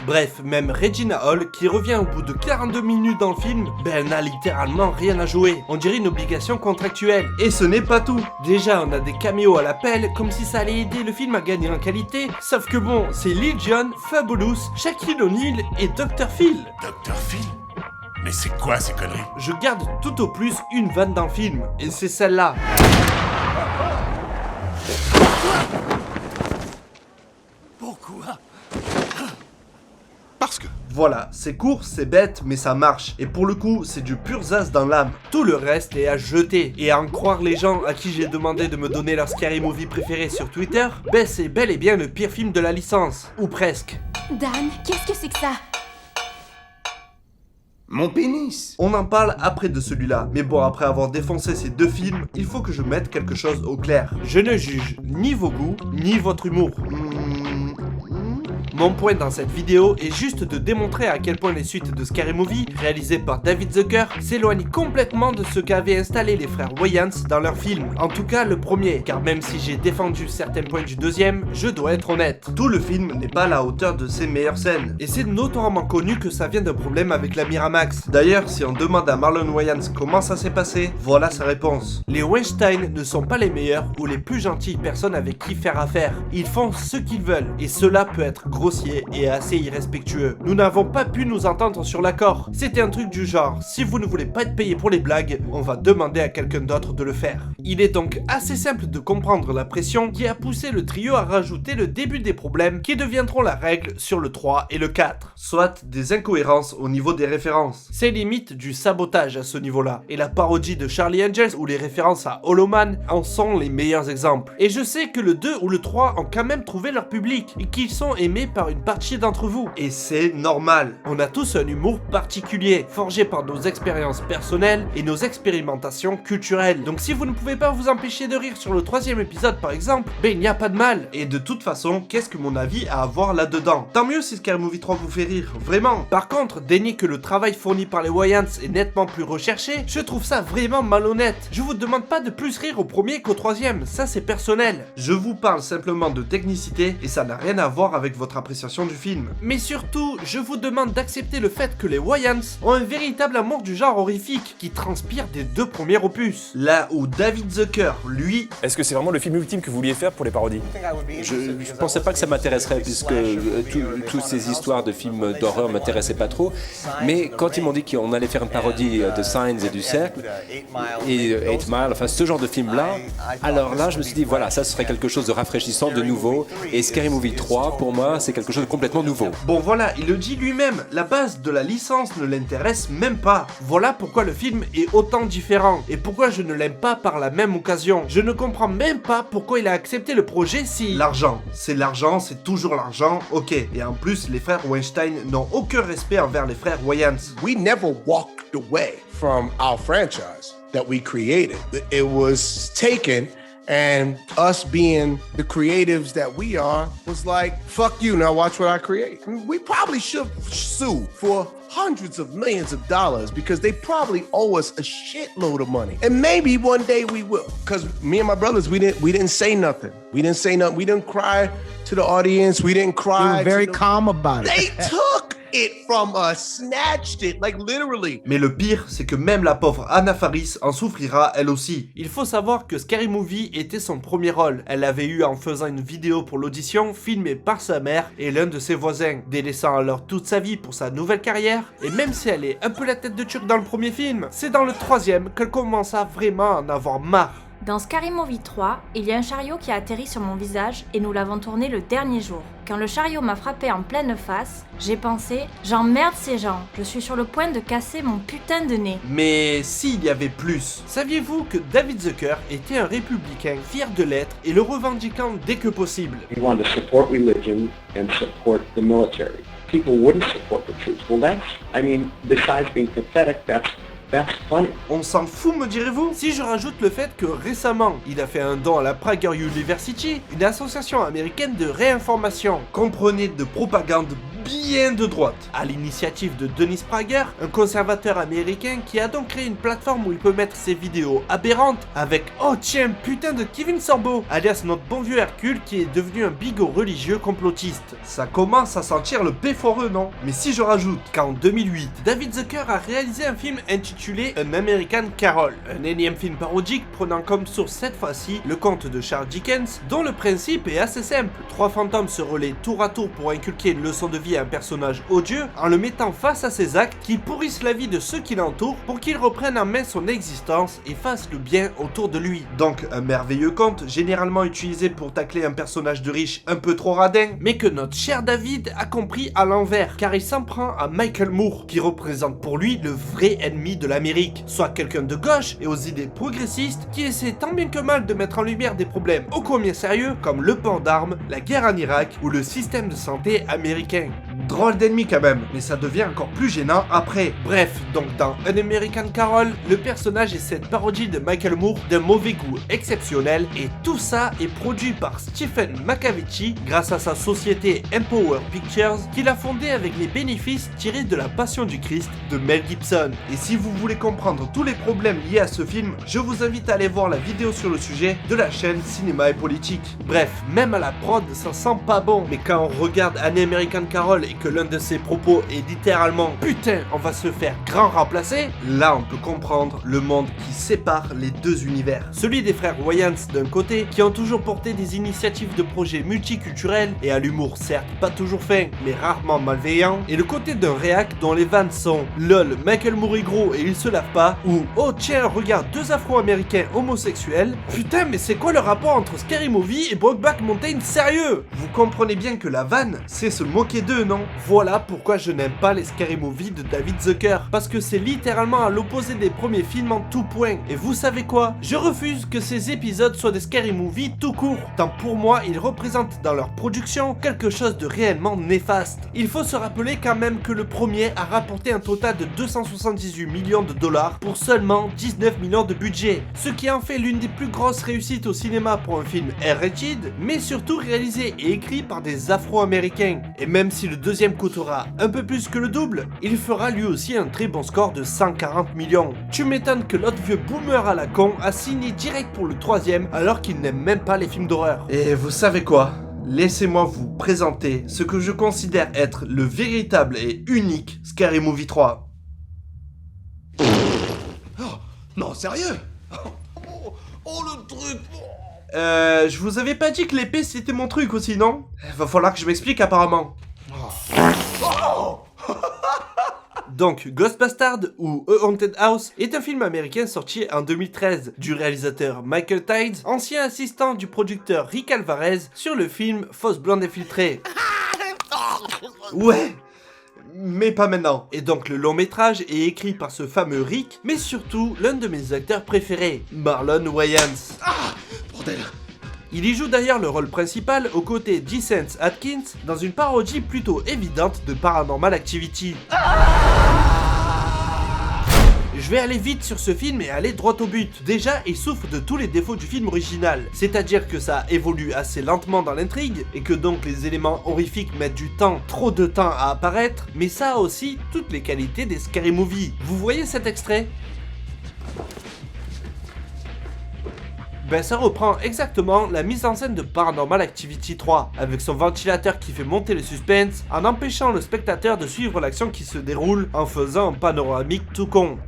Bref, même Regina Hall, qui revient au bout de 42 minutes dans le film, ben elle n'a littéralement rien à jouer. On dirait une obligation contractuelle. Et ce n'est pas tout. Déjà, on a des caméos à l'appel, comme si ça allait aider le film à gagner en qualité. Sauf que bon, c'est Lil Jon, Fabulous, Shaquille O'Neal et Dr. Phil. Dr. Phil? Mais c'est quoi ces conneries? Je garde tout au plus une vanne dans le film, et c'est celle-là. Pourquoi? Parce que... Voilà, c'est court, c'est bête, mais ça marche. Et pour le coup, c'est du pur zaz dans l'âme. Tout le reste est à jeter. Et à en croire les gens à qui j'ai demandé de me donner leur Scary Movie préféré sur Twitter, ben c'est bel et bien le pire film de la licence. Ou presque. Dan, qu'est-ce que c'est que ça? Mon pénis. On en parle après de celui-là, mais bon, après avoir défoncé ces deux films, il faut que je mette quelque chose au clair. Je ne juge ni vos goûts, ni votre humour. Mon point dans cette vidéo est juste de démontrer à quel point les suites de Scary Movie, réalisées par David Zucker, s'éloignent complètement de ce qu'avaient installé les frères Wayans dans leurs films. En tout cas le premier, car même si j'ai défendu certains points du deuxième, je dois être honnête. Tout le film n'est pas à la hauteur de ses meilleures scènes. Et c'est notoirement connu que ça vient d'un problème avec la Miramax. D'ailleurs, si on demande à Marlon Wayans comment ça s'est passé, voilà sa réponse. Les Weinstein ne sont pas les meilleures ou les plus gentilles personnes avec qui faire affaire. Ils font ce qu'ils veulent, et cela peut être grossier et assez irrespectueux. Nous n'avons pas pu nous entendre sur l'accord. C'était un truc du genre, si vous ne voulez pas être payé pour les blagues, on va demander à quelqu'un d'autre de le faire. Il est donc assez simple de comprendre la pression qui a poussé le trio à rajouter le début des problèmes qui deviendront la règle sur le 3 et le 4. Soit des incohérences au niveau des références. C'est limite du sabotage à ce niveau-là. Et la parodie de Charlie Angels ou les références à Hollow Man en sont les meilleurs exemples. Et je sais que le 2 ou le 3 ont quand même trouvé leur public et qu'ils sont aimés par une partie d'entre vous. Et c'est normal. On a tous un humour particulier, forgé par nos expériences personnelles et nos expérimentations culturelles. Donc si vous ne pouvez pas vous empêcher de rire sur le 3e épisode par exemple, ben il n'y a pas de mal. Et de toute façon, qu'est-ce que mon avis a à voir là-dedans? Tant mieux si Scary Movie 3 vous fait rire, vraiment. Par contre, dénier que le travail fourni par les Wayans est nettement plus recherché, je trouve ça vraiment malhonnête. Je vous demande pas de plus rire au premier qu'au 3e, ça c'est personnel. Je vous parle simplement de technicité et ça n'a rien à voir avec votre appréciation du film. Mais surtout, je vous demande d'accepter le fait que les Wayans ont un véritable amour du genre horrifique qui transpire des deux premiers opus. Là où David Zucker, lui... Est-ce que c'est vraiment le film ultime que vous vouliez faire pour les parodies? Je pensais pas que ça m'intéresserait puisque toutes ces histoires de films d'horreur m'intéressaient pas trop. Mais quand ils m'ont dit qu'on allait faire une parodie de Signs et du Cercle et 8 Mile, enfin ce genre de film-là, alors là je me suis dit voilà, ça serait quelque chose de rafraîchissant, de nouveau. Et Scary Movie 3, pour moi, c'est quelque chose de complètement nouveau. Bon voilà, il le dit lui-même, la base de la licence ne l'intéresse même pas. Voilà pourquoi le film est autant différent et pourquoi je ne l'aime pas par la même occasion. Je ne comprends même pas pourquoi il a accepté le projet si... L'argent, c'est toujours l'argent, ok. Et en plus, les frères Weinstein n'ont aucun respect envers les frères Wayans. We never walked away from our franchise that we created. It was taken And us being the creatives that we are was like, fuck you, now watch what I create. We probably should sue for hundreds of millions of dollars because they probably owe us a shitload of money. And maybe one day we will. Because me and my brothers, we didn't say nothing. We didn't say nothing. We didn't cry to the audience. We didn't cry. You were very calm about it. They took it from us, snatched it, like literally. Mais le pire, c'est que même la pauvre Anna Faris en souffrira elle aussi. Il faut savoir que Scary Movie était son premier rôle. Elle l'avait eu en faisant une vidéo pour l'audition filmée par sa mère et l'un de ses voisins, délaissant alors toute sa vie pour sa nouvelle carrière. Et même si elle est un peu la tête de turc dans le premier film, c'est dans le troisième qu'elle commence à vraiment en avoir marre. Dans Scary Movie 3, il y a un chariot qui a atterri sur mon visage et nous l'avons tourné le dernier jour. Quand le chariot m'a frappé en pleine face, j'ai pensé « J'emmerde ces gens, je suis sur le point de casser mon putain de nez ». Mais s'il y avait plus, saviez-vous que David Zucker était un républicain fier de l'être et le revendiquant dès que possible? We want to support religion and support the military. People wouldn't support the troops. Well, besides being pathetic, that's funny. On s'en fout, me direz-vous? Si je rajoute le fait que récemment, il a fait un don à la Prager University, une association américaine de réinformation, comprenez de propagande bien de droite, à l'initiative de Dennis Prager, un conservateur américain qui a donc créé une plateforme où il peut mettre ses vidéos aberrantes avec oh tiens putain de Kevin Sorbo, alias notre bon vieux Hercule qui est devenu un bigot religieux complotiste. Ça commence à sentir le péforeux, non? Mais si je rajoute qu'en 2008, David Zucker a réalisé un film intitulé An American Carol, un énième film parodique prenant comme source cette fois-ci le conte de Charles Dickens, dont le principe est assez simple. 3 fantômes se relaient tour à tour pour inculquer une leçon de vie à un personnage odieux en le mettant face à ses actes qui pourrissent la vie de ceux qui l'entourent pour qu'il reprenne en main son existence et fasse le bien autour de lui. Donc un merveilleux conte généralement utilisé pour tacler un personnage de riche un peu trop radin, mais que notre cher David a compris à l'envers car il s'en prend à Michael Moore qui représente pour lui le vrai ennemi de l'Amérique, soit quelqu'un de gauche et aux idées progressistes qui essaie tant bien que mal de mettre en lumière des problèmes ô combien sérieux comme le port d'armes, la guerre en Irak ou le système de santé américain. Drôle d'ennemi quand même, mais ça devient encore plus gênant après. Bref, donc dans An American Carol, le personnage est cette parodie de Michael Moore d'un mauvais goût exceptionnel et tout ça est produit par Stephen Macavity grâce à sa société Empower Pictures qu'il a fondée avec les bénéfices tirés de la Passion du Christ de Mel Gibson. Et si vous voulez comprendre tous les problèmes liés à ce film, je vous invite à aller voir la vidéo sur le sujet de la chaîne Cinéma et Politique. Bref, même à la prod ça sent pas bon, mais quand on regarde An American Carol et que l'un de ses propos est littéralement « Putain, on va se faire grand remplacer », là on peut comprendre le monde qui sépare les deux univers. Celui des frères Wayans d'un côté, qui ont toujours porté des initiatives de projets multiculturels et à l'humour certes pas toujours fin, mais rarement malveillant, et le côté d'un réac dont les vannes sont « Lol, Michael Moore est gros et il se lave pas » ou « Oh tiens, regarde deux afro-américains homosexuels, putain mais c'est quoi le rapport entre Scary Movie et Brokeback Mountain, sérieux ?» Vous comprenez bien que la vanne, c'est se moquer d'eux, non? Voilà pourquoi je n'aime pas les Scary Movie de David Zucker, parce que c'est littéralement à l'opposé des premiers films en tout point. Et vous savez quoi? Je refuse que ces épisodes soient des Scary Movie tout court, tant pour moi ils représentent dans leur production quelque chose de réellement néfaste. Il faut se rappeler quand même que le premier a rapporté un total de 278 millions de dollars pour seulement 19 millions de budget, ce qui en fait l'une des plus grosses réussites au cinéma pour un film R-rated, mais surtout réalisé et écrit par des Afro-Américains. Et même si le deuxième coûtera un peu plus que le double, il fera lui aussi un très bon score de 140 millions. Tu m'étonnes que l'autre vieux boomer à la con a signé direct pour le troisième alors qu'il n'aime même pas les films d'horreur. Et vous savez quoi? Laissez-moi vous présenter ce que je considère être le véritable et unique Scary Movie 3. Oh, non, sérieux? Oh, le truc. Je vous avais pas dit que l'épée c'était mon truc aussi, non? Va falloir que je m'explique apparemment. Donc, Ghostbusters ou A Haunted House est un film américain sorti en 2013 du réalisateur Michael Tides, ancien assistant du producteur Rick Alvarez sur le film Fausse blonde infiltrée. Ouais, mais pas maintenant. Et donc le long métrage est écrit par ce fameux Rick, mais surtout l'un de mes acteurs préférés, Marlon Wayans. Ah, bordel. Il y joue d'ailleurs le rôle principal aux côtés d'Essence Atkins dans une parodie plutôt évidente de Paranormal Activity. Je vais aller vite sur ce film et aller droit au but. Déjà, il souffre de tous les défauts du film original, c'est-à-dire que ça évolue assez lentement dans l'intrigue, et que donc les éléments horrifiques mettent du temps, trop de temps à apparaître, mais ça a aussi toutes les qualités des Scary Movie. Vous voyez cet extrait ? Ben ça reprend exactement la mise en scène de Paranormal Activity 3, avec son ventilateur qui fait monter le suspense, en empêchant le spectateur de suivre l'action qui se déroule en faisant un panoramique tout con.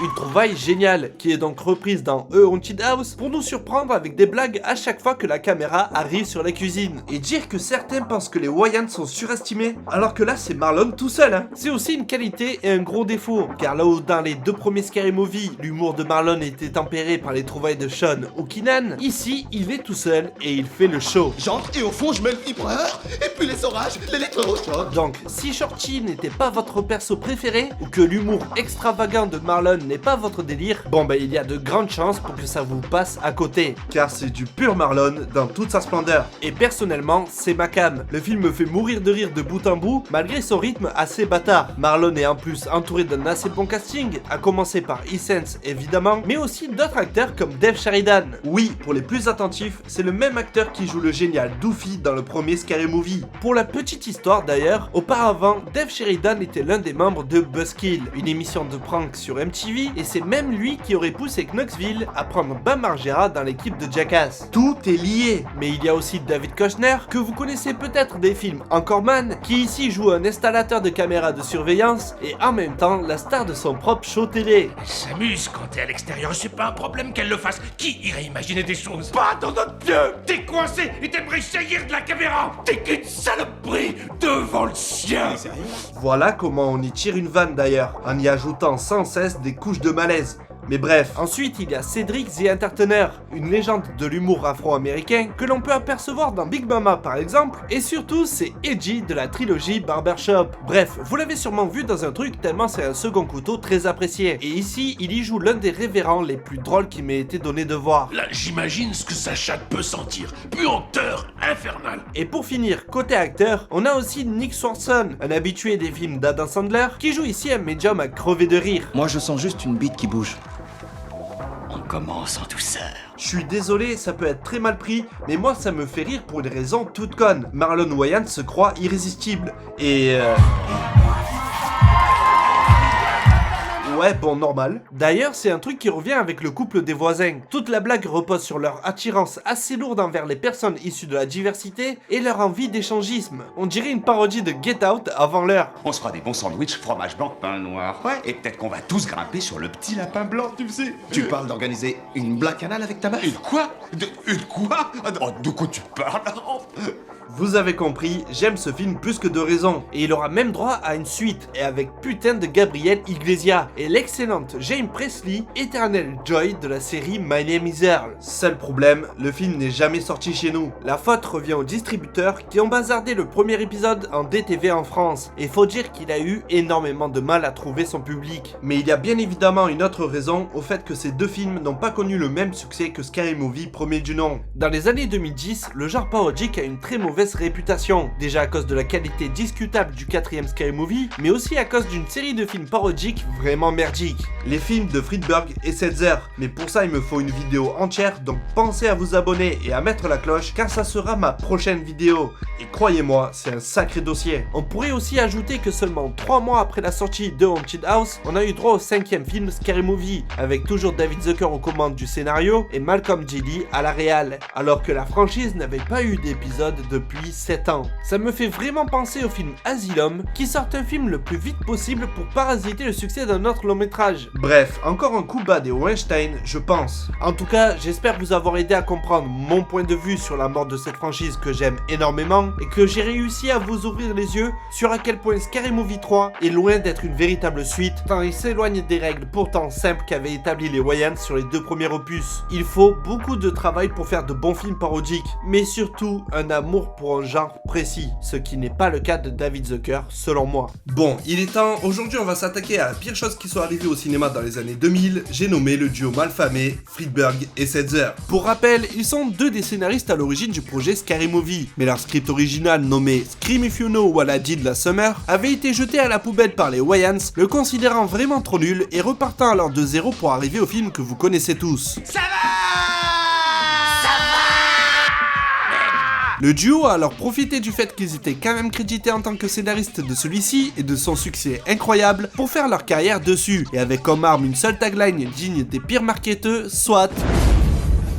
Une trouvaille géniale, qui est donc reprise dans A Haunted House pour nous surprendre avec des blagues à chaque fois que la caméra arrive sur la cuisine. Et dire que certains pensent que les Wayans sont surestimés, alors que là c'est Marlon tout seul, hein. C'est aussi une qualité et un gros défaut, car là où dans les deux premiers Scary Movie, l'humour de Marlon était tempéré par les trouvailles de Sean ou Keenan, ici il est tout seul et il fait le show. J'entre et au fond je mets le vibreur, et puis les orages, l'électrochoc. Donc si Shorty n'était pas votre perso préféré, ou que l'humour extravagant de Marlon n'est pas votre délire, bon ben il y a de grandes chances pour que ça vous passe à côté, car c'est du pur Marlon dans toute sa splendeur. Et personnellement, c'est ma cam. Le film me fait mourir de rire de bout en bout, malgré son rythme assez bâtard. Marlon est en plus entouré d'un assez bon casting, à commencer par E-Sense évidemment, mais aussi d'autres acteurs comme Dave Sheridan. Oui, pour les plus attentifs, c'est le même acteur qui joue le génial Doofy dans le premier Scary Movie. Pour la petite histoire d'ailleurs, auparavant, Dave Sheridan était l'un des membres de Buzzkill, une émission de prank sur MTV, et c'est même lui qui aurait poussé Knoxville à prendre Bam Margera dans l'équipe de Jackass. Tout est lié. Mais il y a aussi David Koechner, que vous connaissez peut-être des films Anchorman, qui ici joue un installateur de caméras de surveillance et en même temps la star de son propre show télé. Elle s'amuse quand t'es à l'extérieur, c'est pas un problème qu'elle le fasse. Qui irait imaginer des choses? Pas dans notre pieu. T'es coincé et t'aimerais jaillir de la caméra. T'es qu'une saloperie devant le sien. Voilà comment on y tire une vanne d'ailleurs, en y ajoutant sans cesse des couches de malaise. Mais bref, ensuite il y a Cedric the Entertainer, une légende de l'humour afro-américain que l'on peut apercevoir dans Big Mama par exemple, et surtout c'est Edgy de la trilogie Barbershop. Bref, vous l'avez sûrement vu dans un truc tellement c'est un second couteau très apprécié, et ici il y joue l'un des révérends les plus drôles qui m'ait été donné de voir. Là j'imagine ce que sa chatte peut sentir, puanteur infernale. Et pour finir, côté acteur, on a aussi Nick Swardson, un habitué des films d'Adam Sandler, qui joue ici un médium à crever de rire. Moi je sens juste une bite qui bouge. On commence en douceur. Je suis désolé, ça peut être très mal pris, mais moi ça me fait rire pour une raison toute conne. Marlon Wayans se croit irrésistible. Et ouais, bon, normal. D'ailleurs, c'est un truc qui revient avec le couple des voisins. Toute la blague repose sur leur attirance assez lourde envers les personnes issues de la diversité et leur envie d'échangisme. On dirait une parodie de Get Out avant l'heure. On se fera des bons sandwichs, fromage blanc, pain noir. Ouais, et peut-être qu'on va tous grimper sur le petit lapin blanc, tu sais. Tu parles d'organiser une blague canal avec ta meuf? Une quoi? Une quoi? De quoi tu parles? Vous avez compris, j'aime ce film plus que de raison, et il aura même droit à une suite, et avec putain de Gabriel Iglesias, et l'excellente Jane Presley, éternelle Joy de la série My Name is Earl. Seul problème, le film n'est jamais sorti chez nous. La faute revient aux distributeurs qui ont bazardé le premier épisode en DTV en France, et faut dire qu'il a eu énormément de mal à trouver son public. Mais il y a bien évidemment une autre raison au fait que ces deux films n'ont pas connu le même succès que Scary Movie premier du nom. Dans les années 2010, le genre parodique a une très mauvaise réputation, déjà à cause de la qualité discutable du quatrième Scary Movie, mais aussi à cause d'une série de films parodiques vraiment merdiques. Les films de Friedberg et Setzer, mais pour ça il me faut une vidéo entière, donc pensez à vous abonner et à mettre la cloche, car ça sera ma prochaine vidéo. Et croyez-moi, c'est un sacré dossier. On pourrait aussi ajouter que seulement 3 mois après la sortie de Haunted House, on a eu droit au 5e film Scary Movie, avec toujours David Zucker aux commandes du scénario et Malcolm J. Lee à la réal, alors que la franchise n'avait pas eu d'épisode depuis 7 ans. Ça me fait vraiment penser au film Asylum, qui sort un film le plus vite possible pour parasiter le succès d'un autre long métrage. Bref, encore un coup bas des Weinstein, je pense. En tout cas, j'espère vous avoir aidé à comprendre mon point de vue sur la mort de cette franchise que j'aime énormément, et que j'ai réussi à vous ouvrir les yeux sur à quel point Scary Movie 3 est loin d'être une véritable suite, tant il s'éloigne des règles pourtant simples qu'avaient établi les Wayans sur les 2 premiers opus. Il faut beaucoup de travail pour faire de bons films parodiques, mais surtout un amour pour un genre précis, ce qui n'est pas le cas de David Zucker, selon moi. Bon, il est temps, aujourd'hui on va s'attaquer à la pire chose qui soit arrivée au cinéma dans les années 2000, j'ai nommé le duo malfamé Friedberg et Setzer. Pour rappel, ils sont deux des scénaristes à l'origine du projet Scary Movie, mais leur script original nommé Scream If You Know What I Did Last Summer avait été jeté à la poubelle par les Wayans, le considérant vraiment trop nul et repartant alors de zéro pour arriver au film que vous connaissez tous. Ça va! Le duo a alors profité du fait qu'ils étaient quand même crédités en tant que scénaristes de celui-ci et de son succès incroyable pour faire leur carrière dessus, et avec comme arme une seule tagline digne des pires marketeurs, soit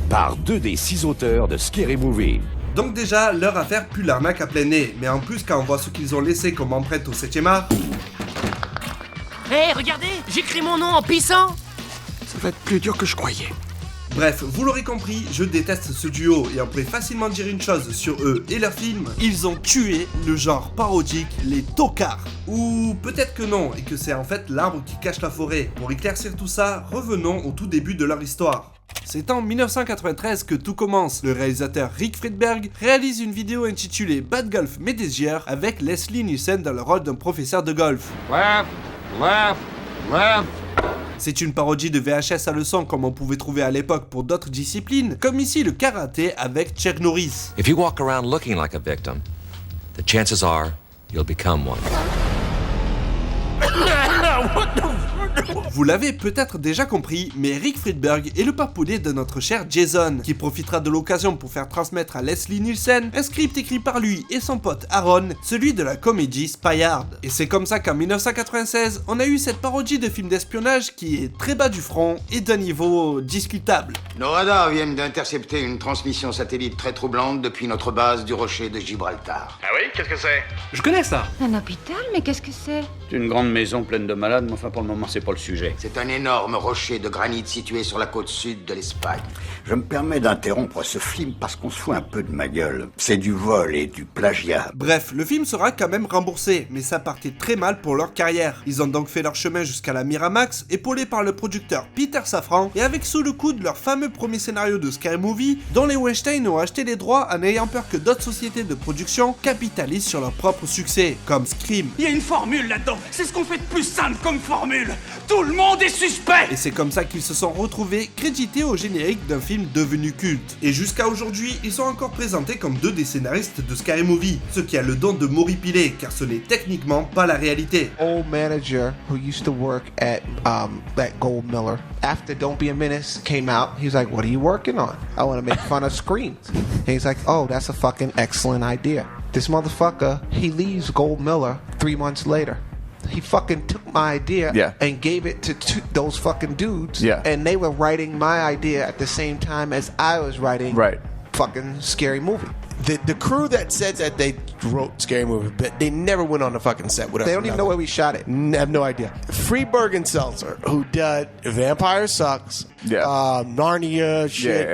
par 2 des 6 auteurs de Scary Movie. Donc déjà, leur affaire pue l'arnaque à plein nez, mais en plus quand on voit ce qu'ils ont laissé comme empreinte au 7ème art... Hé, regardez, j'écris mon nom en pissant. Ça va être plus dur que je croyais. Bref, vous l'aurez compris, je déteste ce duo et on peut facilement dire une chose sur eux et leurs films, ils ont tué le genre parodique, les tocards. Ou peut-être que non, et que c'est en fait l'arbre qui cache la forêt. Pour éclaircir tout ça, revenons au tout début de leur histoire. C'est en 1993 que tout commence. Le réalisateur Rick Friedberg réalise une vidéo intitulée Bad Golf Made avec Leslie Nielsen dans le rôle d'un professeur de golf. C'est une parodie de VHS à leçon comme on pouvait trouver à l'époque pour d'autres disciplines, comme ici le karaté avec Chuck Norris. If you walk around looking like a victim, the chances are you'll become one. Vous l'avez peut-être déjà compris, mais Rick Friedberg est le papounet de notre cher Jason, qui profitera de l'occasion pour faire transmettre à Leslie Nielsen un script écrit par lui et son pote Aaron, celui de la comédie Spy Hard. Et c'est comme ça qu'en 1996, on a eu cette parodie de film d'espionnage qui est très bas du front et d'un niveau discutable. Nos radars viennent d'intercepter une transmission satellite très troublante depuis notre base du rocher de Gibraltar. Ah oui, qu'est-ce que c'est? Je connais ça. Un hôpital? Mais qu'est-ce que c'est? C'est une grande maison pleine de malades, mais enfin pour le moment c'est pas le sujet. C'est un énorme rocher de granit situé sur la côte sud de l'Espagne. Je me permets d'interrompre ce film parce qu'on se fout un peu de ma gueule. C'est du vol et du plagiat. Bref, le film sera quand même remboursé, mais ça partait très mal pour leur carrière. Ils ont donc fait leur chemin jusqu'à la Miramax, épaulés par le producteur Peter Safran, et avec sous le coude leur fameux premier scénario de Scary Movie, dont les Weinstein ont acheté les droits en ayant peur que d'autres sociétés de production capitalisent sur leur propre succès, comme Scream. Il y a une formule là-dedans, c'est ce qu'on fait de plus simple comme formule. Tout le monde est suspect. Et c'est comme ça qu'ils se sont retrouvés crédités au générique d'un film devenu culte. Et jusqu'à aujourd'hui, ils sont encore présentés comme deux des scénaristes de Scary Movie, ce qui a le don de m'horripiler, car ce n'est techniquement pas la réalité. Old manager who used to work at Gold Miller. After Don't Be a Menace came out, he was like, "What are you working on?" "I want to make fun of screams." And he's like, "Oh, that's a fucking excellent idea." This motherfucker, he leaves Gold Miller 3 months later. He fucking took my idea and gave it to those fucking dudes. And they were writing my idea at the same time as I was writing fucking Scary Movie. The crew that said that they wrote Scary Movie, but they never went on the fucking set with us. They don't even know where we shot it. Have no idea. Friedberg and Seltzer, who did Vampire Sucks, Narnia shit.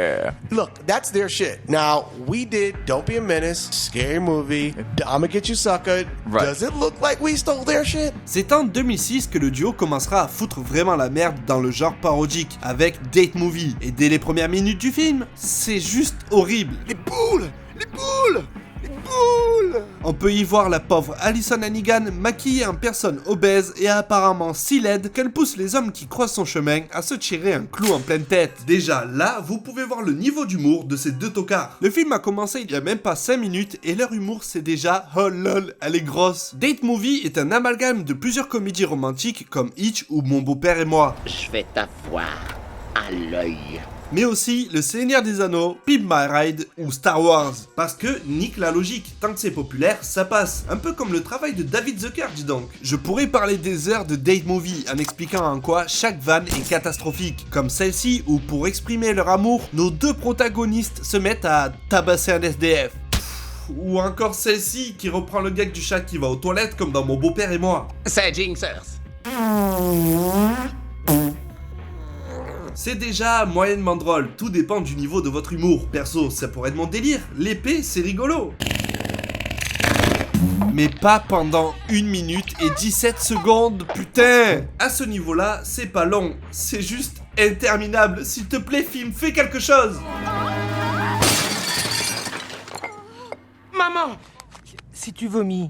Look, that's their shit. Now, we did Don't Be a Menace, Scary Movie, I'ma Get You Suckered. Does it look like we stole their shit? C'est en 2006 que le duo commencera à foutre vraiment la merde dans le genre parodique, avec Date Movie. Et dès les premières minutes du film, c'est juste horrible. Les boules! Les boules! Les boules! On peut y voir la pauvre Alison Hannigan maquillée en personne obèse et apparemment si laide qu'elle pousse les hommes qui croisent son chemin à se tirer un clou en pleine tête. Déjà là, vous pouvez voir le niveau d'humour de ces deux tocards. Le film a commencé il y a même pas 5 minutes et leur humour c'est déjà oh lol, elle est grosse. Date Movie est un amalgame de plusieurs comédies romantiques comme Hitch ou Mon beau-père et moi. Je vais t'avoir à l'œil. Mais aussi Le Seigneur des Anneaux, Pimp My Ride ou Star Wars. Parce que nique la logique, tant que c'est populaire, ça passe. Un peu comme le travail de David Zucker, dis donc. Je pourrais parler des heures de Date Movie en expliquant en quoi chaque vanne est catastrophique. Comme celle-ci où pour exprimer leur amour, nos deux protagonistes se mettent à tabasser un SDF. Ou encore celle-ci qui reprend le gag du chat qui va aux toilettes comme dans Mon beau-père et moi. C'est Jinxers. C'est déjà moyennement drôle, tout dépend du niveau de votre humour. Perso, ça pourrait être mon délire, l'épée c'est rigolo. Mais pas pendant 1 minute et 17 secondes, putain! À ce niveau-là, c'est pas long, c'est juste interminable. S'il te plaît, film, fais quelque chose! Maman, si tu vomis,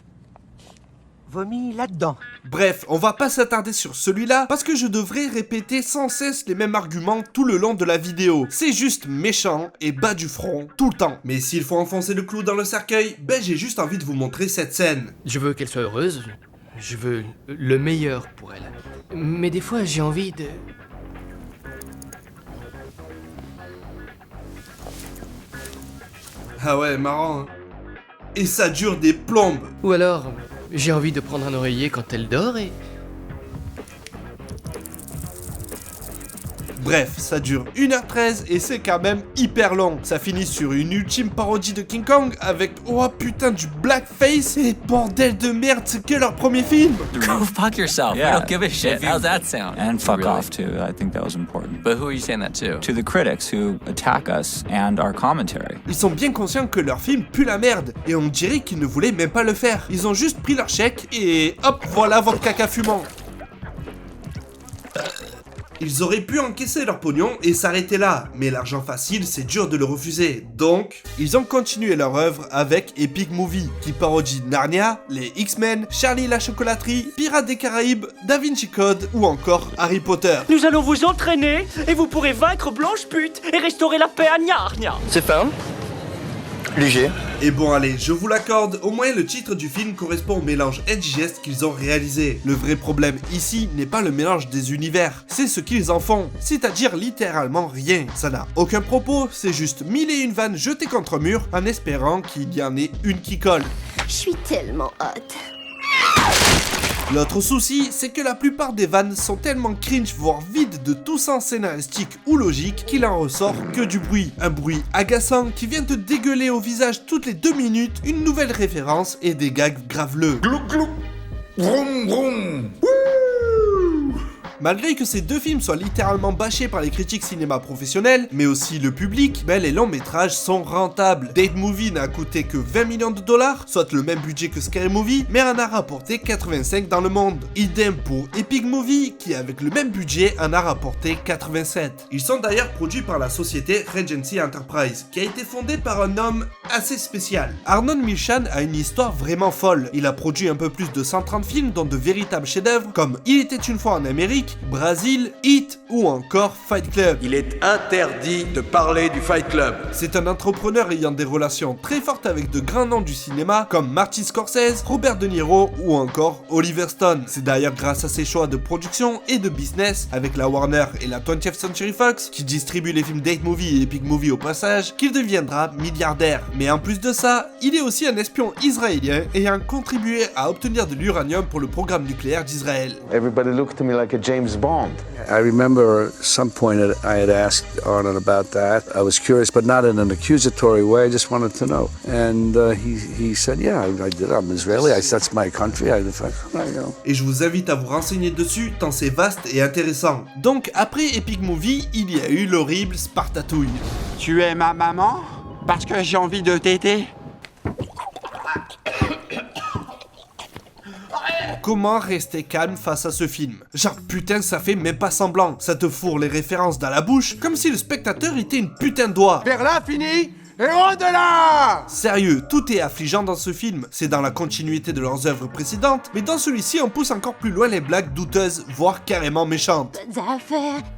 vomis là-dedans. Bref, on va pas s'attarder sur celui-là parce que je devrais répéter sans cesse les mêmes arguments tout le long de la vidéo. C'est juste méchant et bas du front tout le temps. Mais s'il faut enfoncer le clou dans le cercueil, ben j'ai juste envie de vous montrer cette scène. Je veux qu'elle soit heureuse, je veux le meilleur pour elle. Mais des fois j'ai envie de... Ah ouais, marrant, hein. Et ça dure des plombes. Ou alors, j'ai envie de prendre un oreiller quand elle dort et... Bref, ça dure 1h13 et c'est quand même hyper long. Ça finit sur une ultime parodie de King Kong avec, oh putain, du blackface et bordel de merde, c'est que leur premier film. Go fuck yourself. Yeah. We don't give a shit. How's that sound? And fuck Really? off, too. I think that was important. But who are you saying that to? To the critics who attack us and our commentary. Ils sont bien conscients que leur film pue la merde et on dirait qu'ils ne voulaient même pas le faire. Ils ont juste pris leur chèque et hop, voilà votre caca fumant. Ils auraient pu encaisser leur pognon et s'arrêter là, mais l'argent facile, c'est dur de le refuser. Donc, ils ont continué leur œuvre avec Epic Movie, qui parodie Narnia, les X-Men, Charlie la chocolaterie, Pirates des Caraïbes, Da Vinci Code ou encore Harry Potter. Nous allons vous entraîner et vous pourrez vaincre Blanche Pute et restaurer la paix à Narnia. C'est ferme. Léger. Et bon allez, je vous l'accorde, au moins le titre du film correspond au mélange indigeste qu'ils ont réalisé. Le vrai problème ici n'est pas le mélange des univers, c'est ce qu'ils en font, c'est-à-dire littéralement rien. Ça n'a aucun propos, c'est juste mille et une vannes jetées contre un mur en espérant qu'il y en ait une qui colle. Je suis tellement hot. L'autre souci, c'est que la plupart des vannes sont tellement cringe voire vides de tout sens scénaristique ou logique qu'il en ressort que du bruit. Un bruit agaçant qui vient te dégueuler au visage toutes les 2 minutes une nouvelle référence et des gags graveleux. Glou glou. Vroom vroom. Malgré que ces deux films soient littéralement bâchés par les critiques cinéma professionnels, mais aussi le public, ben les longs métrages sont rentables. Date Movie n'a coûté que 20 millions de dollars, soit le même budget que Scary Movie, mais en a rapporté 85 dans le monde. Idem pour Epic Movie, qui avec le même budget en a rapporté 87. Ils sont d'ailleurs produits par la société Regency Enterprise, qui a été fondée par un homme assez spécial. Arnon Milchan a une histoire vraiment folle. Il a produit un peu plus de 130 films, dont de véritables chefs-d'œuvre comme Il était une fois en Amérique, Brazil, Hit ou encore Fight Club. Il est interdit de parler du Fight Club. C'est un entrepreneur ayant des relations très fortes avec de grands noms du cinéma comme Martin Scorsese, Robert De Niro ou encore Oliver Stone. C'est d'ailleurs grâce à ses choix de production et de business avec la Warner et la 20th Century Fox qui distribuent les films Date Movie et Epic Movie au passage qu'il deviendra milliardaire. Mais en plus de ça, il est aussi un espion israélien ayant contribué à obtenir de l'uranium pour le programme nucléaire d'Israël. Everybody looked to me like a James Bond. I remember some point I had asked Arnon about that. I was curious, but not in an accusatory way. I just wanted to know. And he said, yeah, I did. I'm Israeli. That's my country. Et je vous invite à vous renseigner dessus, tant c'est vaste et intéressant. Donc, après Epic Movie, il y a eu l'horrible Spartatouille. Tu es ma maman? Parce que j'ai envie de t'aider. Comment rester calme face à ce film? Genre putain ça fait même pas semblant, ça te fourre les références dans la bouche comme si le spectateur était une putain de doigt. Vers l'infini et au-delà! Sérieux, tout est affligeant dans ce film, c'est dans la continuité de leurs œuvres précédentes, mais dans celui-ci on pousse encore plus loin les blagues douteuses, voire carrément méchantes.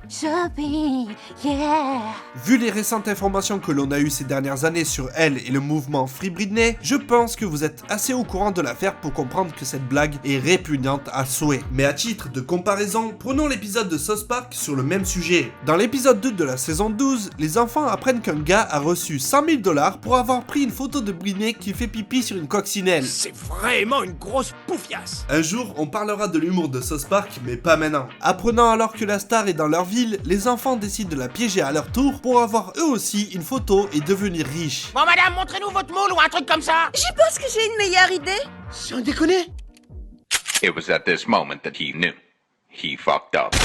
Shopping, yeah. Vu les récentes informations que l'on a eues ces dernières années sur elle et le mouvement Free Britney, je pense que vous êtes assez au courant de l'affaire pour comprendre que cette blague est répugnante à souhait. Mais à titre de comparaison, prenons l'épisode de South Park sur le même sujet. Dans l'épisode 2 de la saison 12, les enfants apprennent qu'un gars a reçu 100 000 $ pour avoir pris une photo de Britney qui fait pipi sur une coccinelle. C'est vraiment une grosse poufiasse. Un jour, on parlera de l'humour de South Park, mais pas maintenant. Apprenant alors que la star est dans leur ville, les enfants décident de la piéger à leur tour pour avoir eux aussi une photo et devenir riches. Bon madame, montrez-nous votre moule ou un truc comme ça. Je pense que j'ai une meilleure idée. Sans déconner. It was at this moment that he knew. He fucked up.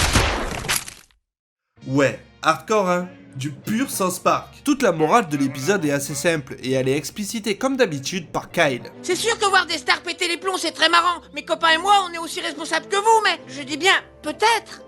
Ouais, hardcore hein, du pur South Park. Toute la morale de l'épisode est assez simple et elle est explicitée comme d'habitude par Kyle. C'est sûr que voir des stars péter les plombs c'est très marrant. Mes copains et moi on est aussi responsables que vous, mais je dis bien, peut-être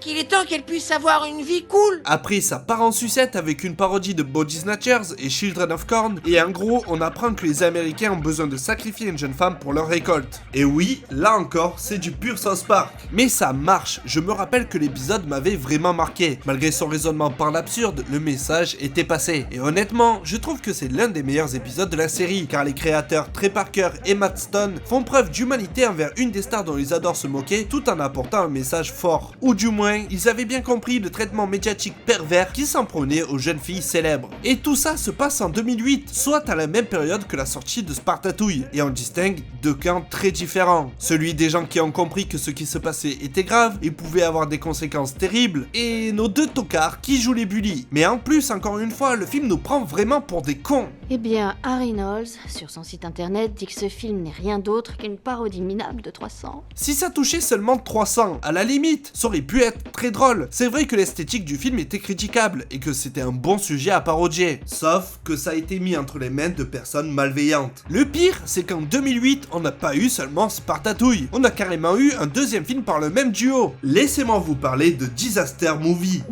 qu'il est temps qu'elle puisse avoir une vie cool. Après, ça part en sucette avec une parodie de Body Snatchers et Children of Corn, et en gros, on apprend que les Américains ont besoin de sacrifier une jeune femme pour leur récolte. Et oui, là encore, c'est du pur South Park. Mais ça marche, je me rappelle que l'épisode m'avait vraiment marqué. Malgré son raisonnement par l'absurde, le message était passé. Et honnêtement, je trouve que c'est l'un des meilleurs épisodes de la série, car les créateurs Trey Parker et Matt Stone font preuve d'humanité envers une des stars dont ils adorent se moquer, tout en apportant un message fort. Ou du moins, ils avaient bien compris le traitement médiatique pervers qui s'en prenait aux jeunes filles célèbres. Et tout ça se passe en 2008, soit à la même période que la sortie de Spartatouille, et on distingue deux camps très différents. Celui des gens qui ont compris que ce qui se passait était grave et pouvait avoir des conséquences terribles, et nos deux tocards qui jouent les bullies. Mais en plus, encore une fois, le film nous prend vraiment pour des cons. Eh bien, Harry Knowles, sur son site internet, dit que ce film n'est rien d'autre qu'une parodie minable de 300. Si ça touchait seulement 300, à la limite, ça aurait pu être très drôle. C'est vrai que l'esthétique du film était critiquable et que c'était un bon sujet à parodier. Sauf que ça a été mis entre les mains de personnes malveillantes. Le pire, c'est qu'en 2008, on n'a pas eu seulement Spartatouille. On a carrément eu un deuxième film par le même duo. Laissez-moi vous parler de Disaster Movie.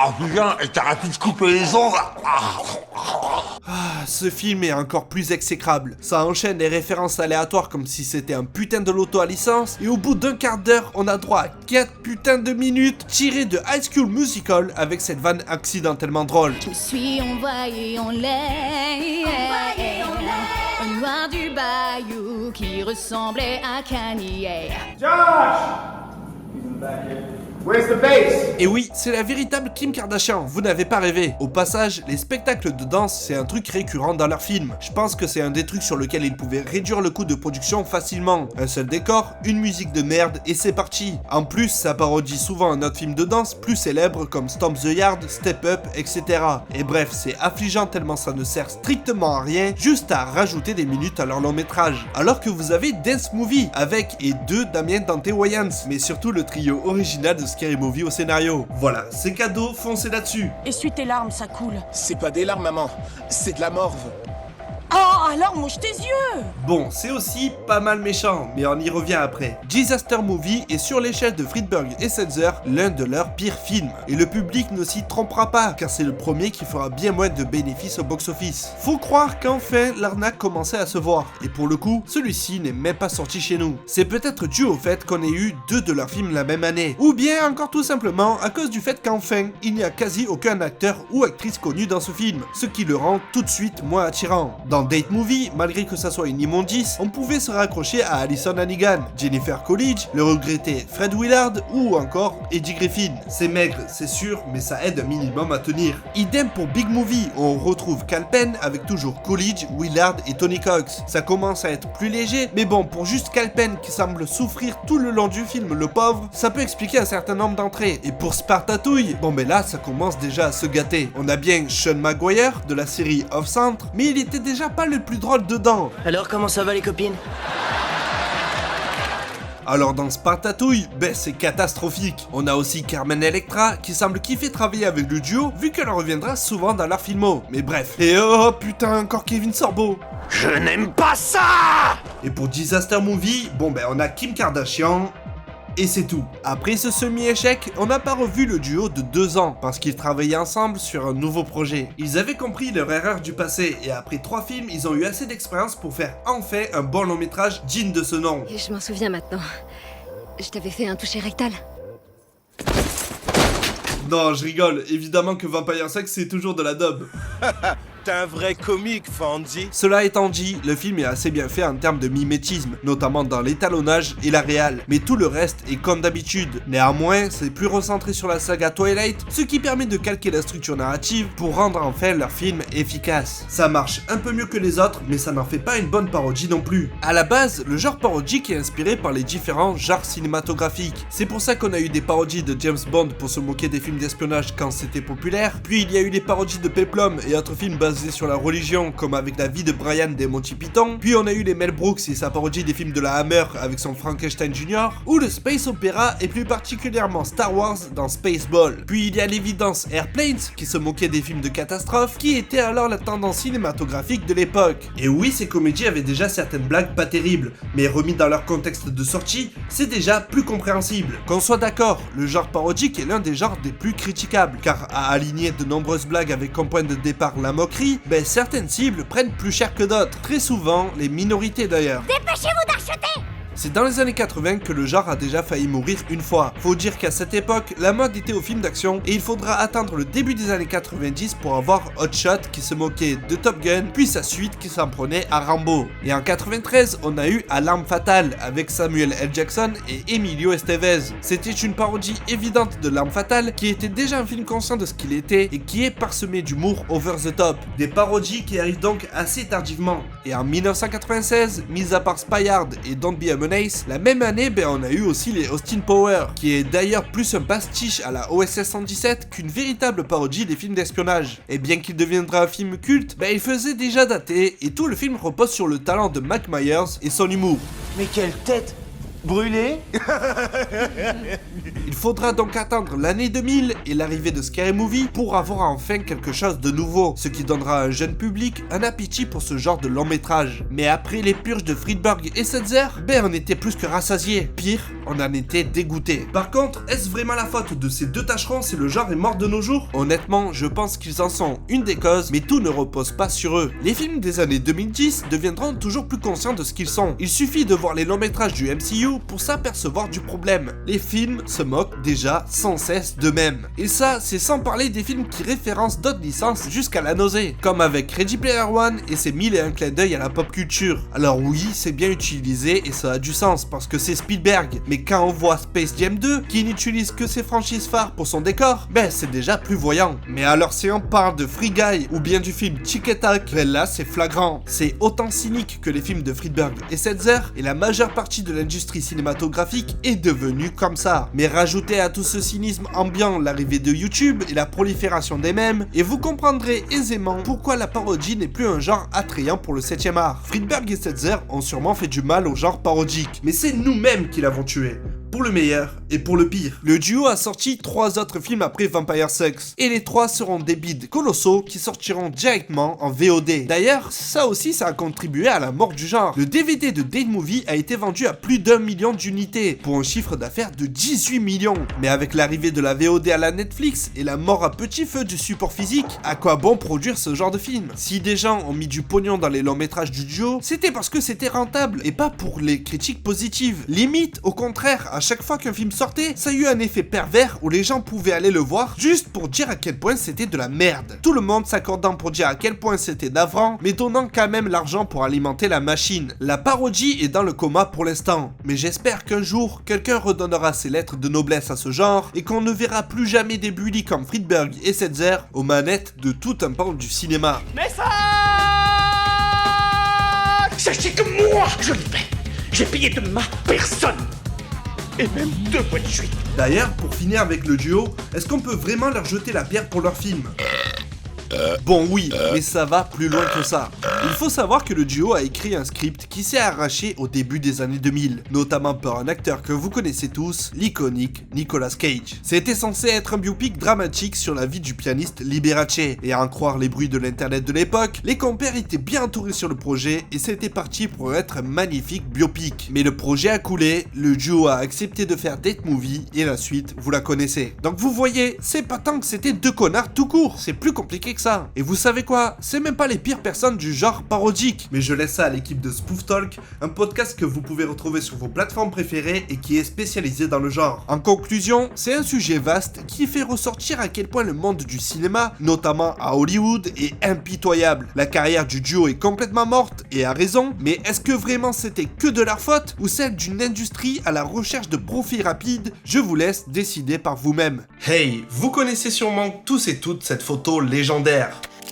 Ah putain, et t'arrêtes de couper les ongles. Ce film est encore plus exécrable. Ça enchaîne les références aléatoires comme si c'était un putain de loto à licence, et au bout d'un quart d'heure, on a droit à 4 putains de minutes tirées de High School Musical avec cette vanne accidentellement drôle. Je me suis envoyé en l'air, un noir du bayou qui ressemblait à Kanye. Where's the bass? Et oui, c'est la véritable Kim Kardashian, vous n'avez pas rêvé. Au passage, les spectacles de danse, c'est un truc récurrent dans leurs films. Je pense que c'est un des trucs sur lequel ils pouvaient réduire le coût de production facilement. Un seul décor, une musique de merde et c'est parti. En plus, ça parodie souvent un autre film de danse plus célèbre comme Stomp the Yard, Step Up, etc. Et bref, c'est affligeant tellement ça ne sert strictement à rien, juste à rajouter des minutes à leur long métrage. Alors que vous avez Dance Movie, avec et deux Damien Dante Wayans, mais surtout le trio original de Scary Movie au scénario. Voilà, c'est cadeau, foncez là-dessus. Essuie tes larmes, ça coule. C'est pas des larmes, maman. C'est de la morve. Oh, alors mouche tes yeux. Bon, c'est aussi pas mal méchant, mais on y revient après. Disaster Movie est sur l'échelle de Friedberg et Seltzer l'un de leurs pires films. Et le public ne s'y trompera pas, car c'est le premier qui fera bien moins de bénéfices au box-office. Faut croire qu'enfin, l'arnaque commençait à se voir. Et pour le coup, celui-ci n'est même pas sorti chez nous. C'est peut-être dû au fait qu'on ait eu deux de leurs films la même année. Ou bien encore tout simplement à cause du fait qu'enfin, il n'y a quasi aucun acteur ou actrice connu dans ce film. Ce qui le rend tout de suite moins attirant. Dans Date Movie, malgré que ça soit une immondice, on pouvait se raccrocher à Alison Hannigan, Jennifer Coolidge, le regretté Fred Willard ou encore Eddie Griffin. C'est maigre, c'est sûr, mais ça aide un minimum à tenir. Idem pour Big Movie, où on retrouve Kal Penn avec toujours Coolidge, Willard et Tony Cox. Ça commence à être plus léger, mais bon, pour juste Kal Penn qui semble souffrir tout le long du film, le pauvre, ça peut expliquer un certain nombre d'entrées. Et pour Spartatouille, bon ben là, ça commence déjà à se gâter. On a bien Sean Maguire de la série Off Centre, mais il était déjà pas le plus drôle dedans. Alors comment ça va les copines? Alors dans Spartatouille, ben c'est catastrophique. On a aussi Carmen Electra qui semble kiffer travailler avec le duo vu qu'elle reviendra souvent dans leur filmo. Mais bref. Et oh putain, encore Kevin Sorbo. Je n'aime pas ça. Et pour Disaster Movie, bon ben on a Kim Kardashian. Et c'est tout. Après ce semi-échec, on n'a pas revu le duo de 2 ans, parce qu'ils travaillaient ensemble sur un nouveau projet. Ils avaient compris leur erreur du passé, et après 3 films, ils ont eu assez d'expérience pour faire enfin un bon long métrage digne de ce nom. Et je m'en souviens maintenant. Je t'avais fait un toucher rectal. Non, je rigole, évidemment que Vampire Sex c'est toujours de la dub. T'es un vrai comique, Fonzie. Cela étant dit, le film est assez bien fait en termes de mimétisme, notamment dans l'étalonnage et la réal, mais tout le reste est comme d'habitude. Néanmoins, c'est plus recentré sur la saga Twilight, ce qui permet de calquer la structure narrative pour rendre enfin leur film efficace. Ça marche un peu mieux que les autres, mais ça n'en fait pas une bonne parodie non plus. À la base, le genre parodique est inspiré par les différents genres cinématographiques. C'est pour ça qu'on a eu des parodies de James Bond pour se moquer des films d'espionnage quand c'était populaire, puis il y a eu les parodies de Peplum et autres films basés basés sur la religion, comme avec La vie de Brian des Monty Python, puis on a eu les Mel Brooks et sa parodie des films de la Hammer avec son Frankenstein Jr., ou le space opéra et plus particulièrement Star Wars dans Spaceball. Puis il y a l'évidence Airplanes, qui se moquait des films de catastrophe, qui était alors la tendance cinématographique de l'époque. Et oui, ces comédies avaient déjà certaines blagues pas terribles, mais remis dans leur contexte de sortie, c'est déjà plus compréhensible. Qu'on soit d'accord, le genre parodique est l'un des genres des plus critiquables, car à aligner de nombreuses blagues avec comme point de départ la moquerie, certaines cibles prennent plus cher que d'autres, très souvent les minorités d'ailleurs. Dépêchez-vous d'acheter! C'est dans les années 80 que le genre a déjà failli mourir une fois. Faut dire qu'à cette époque, la mode était au film d'action et il faudra attendre le début des années 90 pour avoir Hot Shot qui se moquait de Top Gun, puis sa suite qui s'en prenait à Rambo. Et en 93, on a eu À l'arme fatale avec Samuel L. Jackson et Emilio Estevez. C'était une parodie évidente de L'arme fatale qui était déjà un film conscient de ce qu'il était et qui est parsemé d'humour over the top. Des parodies qui arrivent donc assez tardivement. Et en 1996, mis à part Spy Hard et Don't Be a Menace, la même année, on a eu aussi les Austin Powers, qui est d'ailleurs plus un pastiche à la OSS 117 qu'une véritable parodie des films d'espionnage. Et bien qu'il deviendra un film culte, il faisait déjà dater, et tout le film repose sur le talent de Mike Myers et son humour. Mais quelle tête brûlée. Il faudra donc attendre l'année 2000 et l'arrivée de Scary Movie pour avoir enfin quelque chose de nouveau, ce qui donnera à un jeune public un appétit pour ce genre de long métrage. Mais après les purges de Friedberg et Setzer, on était plus que rassasiés. Pire, on en était dégoûté. Par contre, est-ce vraiment la faute de ces deux tâcherons si le genre est mort de nos jours? Honnêtement, je pense qu'ils en sont une des causes, mais tout ne repose pas sur eux. Les films des années 2010 deviendront toujours plus conscients de ce qu'ils sont. Il suffit de voir les longs métrages du MCU pour s'apercevoir du problème. Les films se moquent déjà sans cesse d'eux-mêmes. Et ça, c'est sans parler des films qui référencent d'autres licences jusqu'à la nausée, comme avec Ready Player One et ses 1001 clins d'œil à la pop culture. Alors oui, c'est bien utilisé et ça a du sens parce que c'est Spielberg, mais quand on voit Space Jam 2 qui n'utilise que ses franchises phares pour son décor, c'est déjà plus voyant. Mais alors si on parle de Free Guy ou bien du film Tic et Tac, là c'est flagrant. C'est autant cynique que les films de Friedberg et Setzer et la majeure partie de l'industrie cinématographique est devenue comme ça. Mais rajoutez à tout ce cynisme ambiant l'arrivée de YouTube et la prolifération des mèmes, et vous comprendrez aisément pourquoi la parodie n'est plus un genre attrayant pour le 7ème art. Friedberg et Setzer ont sûrement fait du mal au genre parodique, mais c'est nous-mêmes qui l'avons tué. Pour le meilleur et pour le pire. Le duo a sorti 3 autres films après Vampire Sucks, et les 3 seront des bides colossaux qui sortiront directement en VOD. D'ailleurs, ça aussi ça a contribué à la mort du genre. Le DVD de Date Movie a été vendu à plus d'1 million d'unités, pour un chiffre d'affaires de 18 millions. Mais avec l'arrivée de la VOD à la Netflix et la mort à petit feu du support physique, à quoi bon produire ce genre de film? Si des gens ont mis du pognon dans les longs métrages du duo, c'était parce que c'était rentable, et pas pour les critiques positives. Limite, au contraire, à chaque fois qu'un film sortait, ça a eu un effet pervers où les gens pouvaient aller le voir juste pour dire à quel point c'était de la merde. Tout le monde s'accordant pour dire à quel point c'était navrant, mais donnant quand même l'argent pour alimenter la machine. La parodie est dans le coma pour l'instant, mais j'espère qu'un jour, quelqu'un redonnera ses lettres de noblesse à ce genre et qu'on ne verra plus jamais des bullies comme Friedberg et Setzer aux manettes de tout un pan du cinéma. Message! Sachez que moi, je l'ai fait. J'ai payé de ma personne. Et même 2 fois de suite. D'ailleurs, pour finir avec le duo, est-ce qu'on peut vraiment leur jeter la pierre pour leur film? Bon oui, mais ça va plus loin que ça. Il faut savoir que le duo a écrit un script qui s'est arraché au début des années 2000, notamment par un acteur que vous connaissez tous, l'iconique Nicolas Cage. C'était censé être un biopic dramatique sur la vie du pianiste Liberace, et à en croire les bruits de l'internet de l'époque, les compères étaient bien entourés sur le projet et c'était parti pour être un magnifique biopic. Mais le projet a coulé, le duo a accepté de faire Date Movie et la suite, vous la connaissez. Donc vous voyez, c'est pas tant que c'était 2 connards tout court, c'est plus compliqué que ça. Et vous savez quoi? C'est même pas les pires personnes du genre parodique. Mais je laisse ça à l'équipe de Spoof Talk, un podcast que vous pouvez retrouver sur vos plateformes préférées et qui est spécialisé dans le genre. En conclusion, c'est un sujet vaste qui fait ressortir à quel point le monde du cinéma, notamment à Hollywood, est impitoyable. La carrière du duo est complètement morte, et à raison, mais est-ce que vraiment c'était que de leur faute, ou celle d'une industrie à la recherche de profits rapides? Je vous laisse décider par vous-même. Hey, vous connaissez sûrement tous et toutes cette photo légendaire.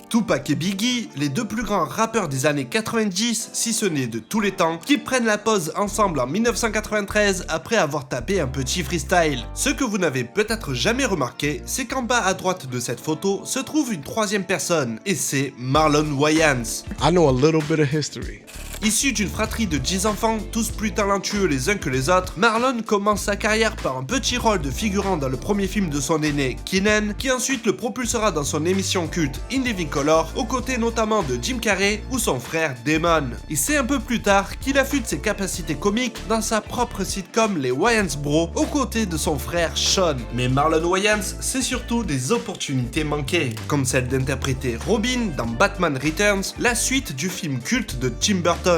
Tupac et Biggie, les deux plus grands rappeurs des années 90, si ce n'est de tous les temps, qui prennent la pause ensemble en 1993 après avoir tapé un petit freestyle. Ce que vous n'avez peut-être jamais remarqué, c'est qu'en bas à droite de cette photo se trouve une troisième personne, et c'est Marlon Wayans. I know a little bit of history. Issu d'une fratrie de 10 enfants, tous plus talentueux les uns que les autres, Marlon commence sa carrière par un petit rôle de figurant dans le premier film de son aîné, Keenen, qui ensuite le propulsera dans son émission culte In Living Color, aux côtés notamment de Jim Carrey ou son frère Damon. Et c'est un peu plus tard qu'il affûte ses capacités comiques dans sa propre sitcom Les Wayans Bros, aux côtés de son frère Sean. Mais Marlon Wayans, c'est surtout des opportunités manquées, comme celle d'interpréter Robin dans Batman Returns, la suite du film culte de Tim Burton.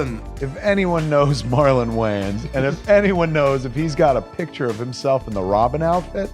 If anyone knows Marlon Wayans, and if anyone knows if he's got a picture of himself in the Robin outfit,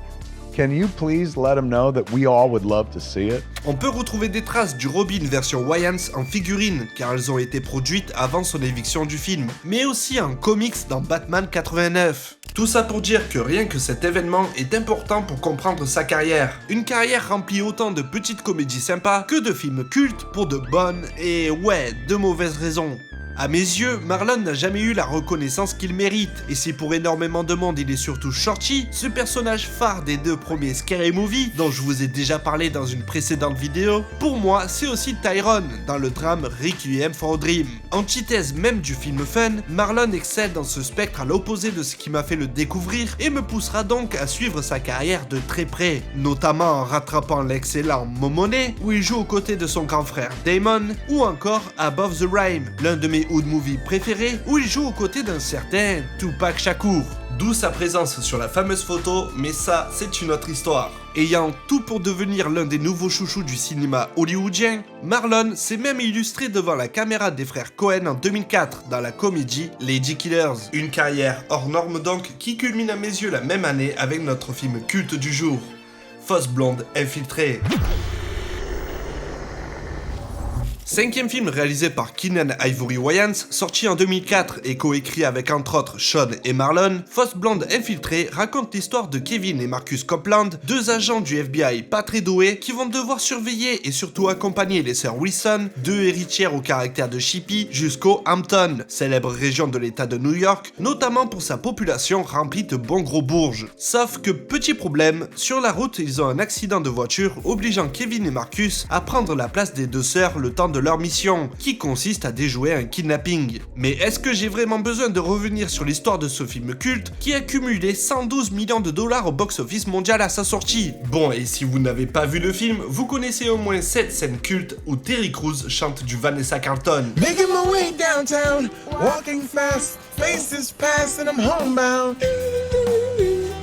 can you please let him know that we all would love to see it? On peut retrouver des traces du Robin version Wayans en figurine, car elles ont été produites avant son éviction du film, mais aussi en comics dans Batman 89. Tout ça pour dire que rien que cet événement est important pour comprendre sa carrière. Une carrière remplie autant de petites comédies sympas que de films cultes pour de bonnes et ouais, de mauvaises raisons. À mes yeux, Marlon n'a jamais eu la reconnaissance qu'il mérite, et si pour énormément de monde il est surtout Shorty, ce personnage phare des deux premiers Scary Movie, dont je vous ai déjà parlé dans une précédente vidéo, pour moi c'est aussi Tyrone, dans le drame Requiem for a Dream. Antithèse même du film fun, Marlon excelle dans ce spectre à l'opposé de ce qui m'a fait le découvrir, et me poussera donc à suivre sa carrière de très près, notamment en rattrapant l'excellent Momone, où il joue aux côtés de son grand frère Damon, ou encore Above the Rhyme, l'un de mes hood movie préféré où il joue aux côtés d'un certain Tupac Shakur. D'où sa présence sur la fameuse photo, mais ça, c'est une autre histoire. Ayant tout pour devenir l'un des nouveaux chouchous du cinéma hollywoodien, Marlon s'est même illustré devant la caméra des frères Coen en 2004 dans la comédie Lady Killers. Une carrière hors norme donc qui culmine à mes yeux la même année avec notre film culte du jour, Fausse blonde infiltrée. Cinquième film réalisé par Keenen Ivory Wayans, sorti en 2004 et coécrit avec entre autres Sean et Marlon, Fausse blonde infiltrée raconte l'histoire de Kevin et Marcus Copeland, deux agents du FBI pas très doués qui vont devoir surveiller et surtout accompagner les sœurs Wilson, deux héritières au caractère de chippie, jusqu'au Hampton, célèbre région de l'état de New York, notamment pour sa population remplie de bons gros bourges. Sauf que petit problème, sur la route ils ont un accident de voiture obligeant Kevin et Marcus à prendre la place des deux sœurs le temps de leur mission, qui consiste à déjouer un kidnapping. Mais est-ce que j'ai vraiment besoin de revenir sur l'histoire de ce film culte qui a cumulé 112 millions de dollars au box-office mondial à sa sortie? Bon, et si vous n'avez pas vu le film, vous connaissez au moins cette scène culte où Terry Crews chante du Vanessa Carlton. Making my way downtown, walking fast, faces pass and I'm homebound.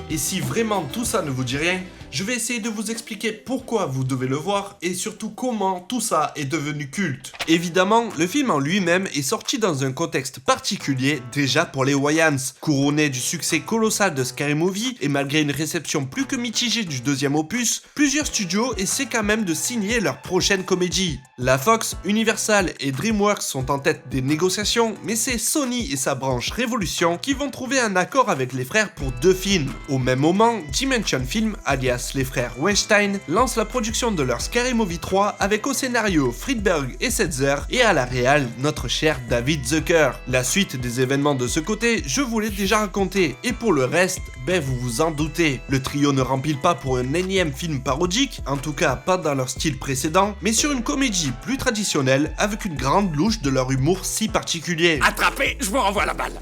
Et si vraiment tout ça ne vous dit rien, je vais essayer de vous expliquer pourquoi vous devez le voir et surtout comment tout ça est devenu culte. Évidemment, le film en lui-même est sorti dans un contexte particulier déjà pour les Wayans. Couronné du succès colossal de Scary Movie et malgré une réception plus que mitigée du deuxième opus, plusieurs studios essaient quand même de signer leur prochaine comédie. La Fox, Universal et DreamWorks sont en tête des négociations, mais c'est Sony et sa branche Révolution qui vont trouver un accord avec les frères pour deux films. Au même moment, Dimension Film, alias les frères Weinstein, lancent la production de leur Scary Movie 3 avec au scénario Friedberg et Setzer et à la réal notre cher David Zucker. La suite des événements de ce côté, je vous l'ai déjà raconté, et pour le reste, ben vous vous en doutez. Le trio ne rempile pas pour un énième film parodique, en tout cas pas dans leur style précédent, mais sur une comédie plus traditionnelle avec une grande louche de leur humour si particulier. Attrapé, je vous renvoie la balle.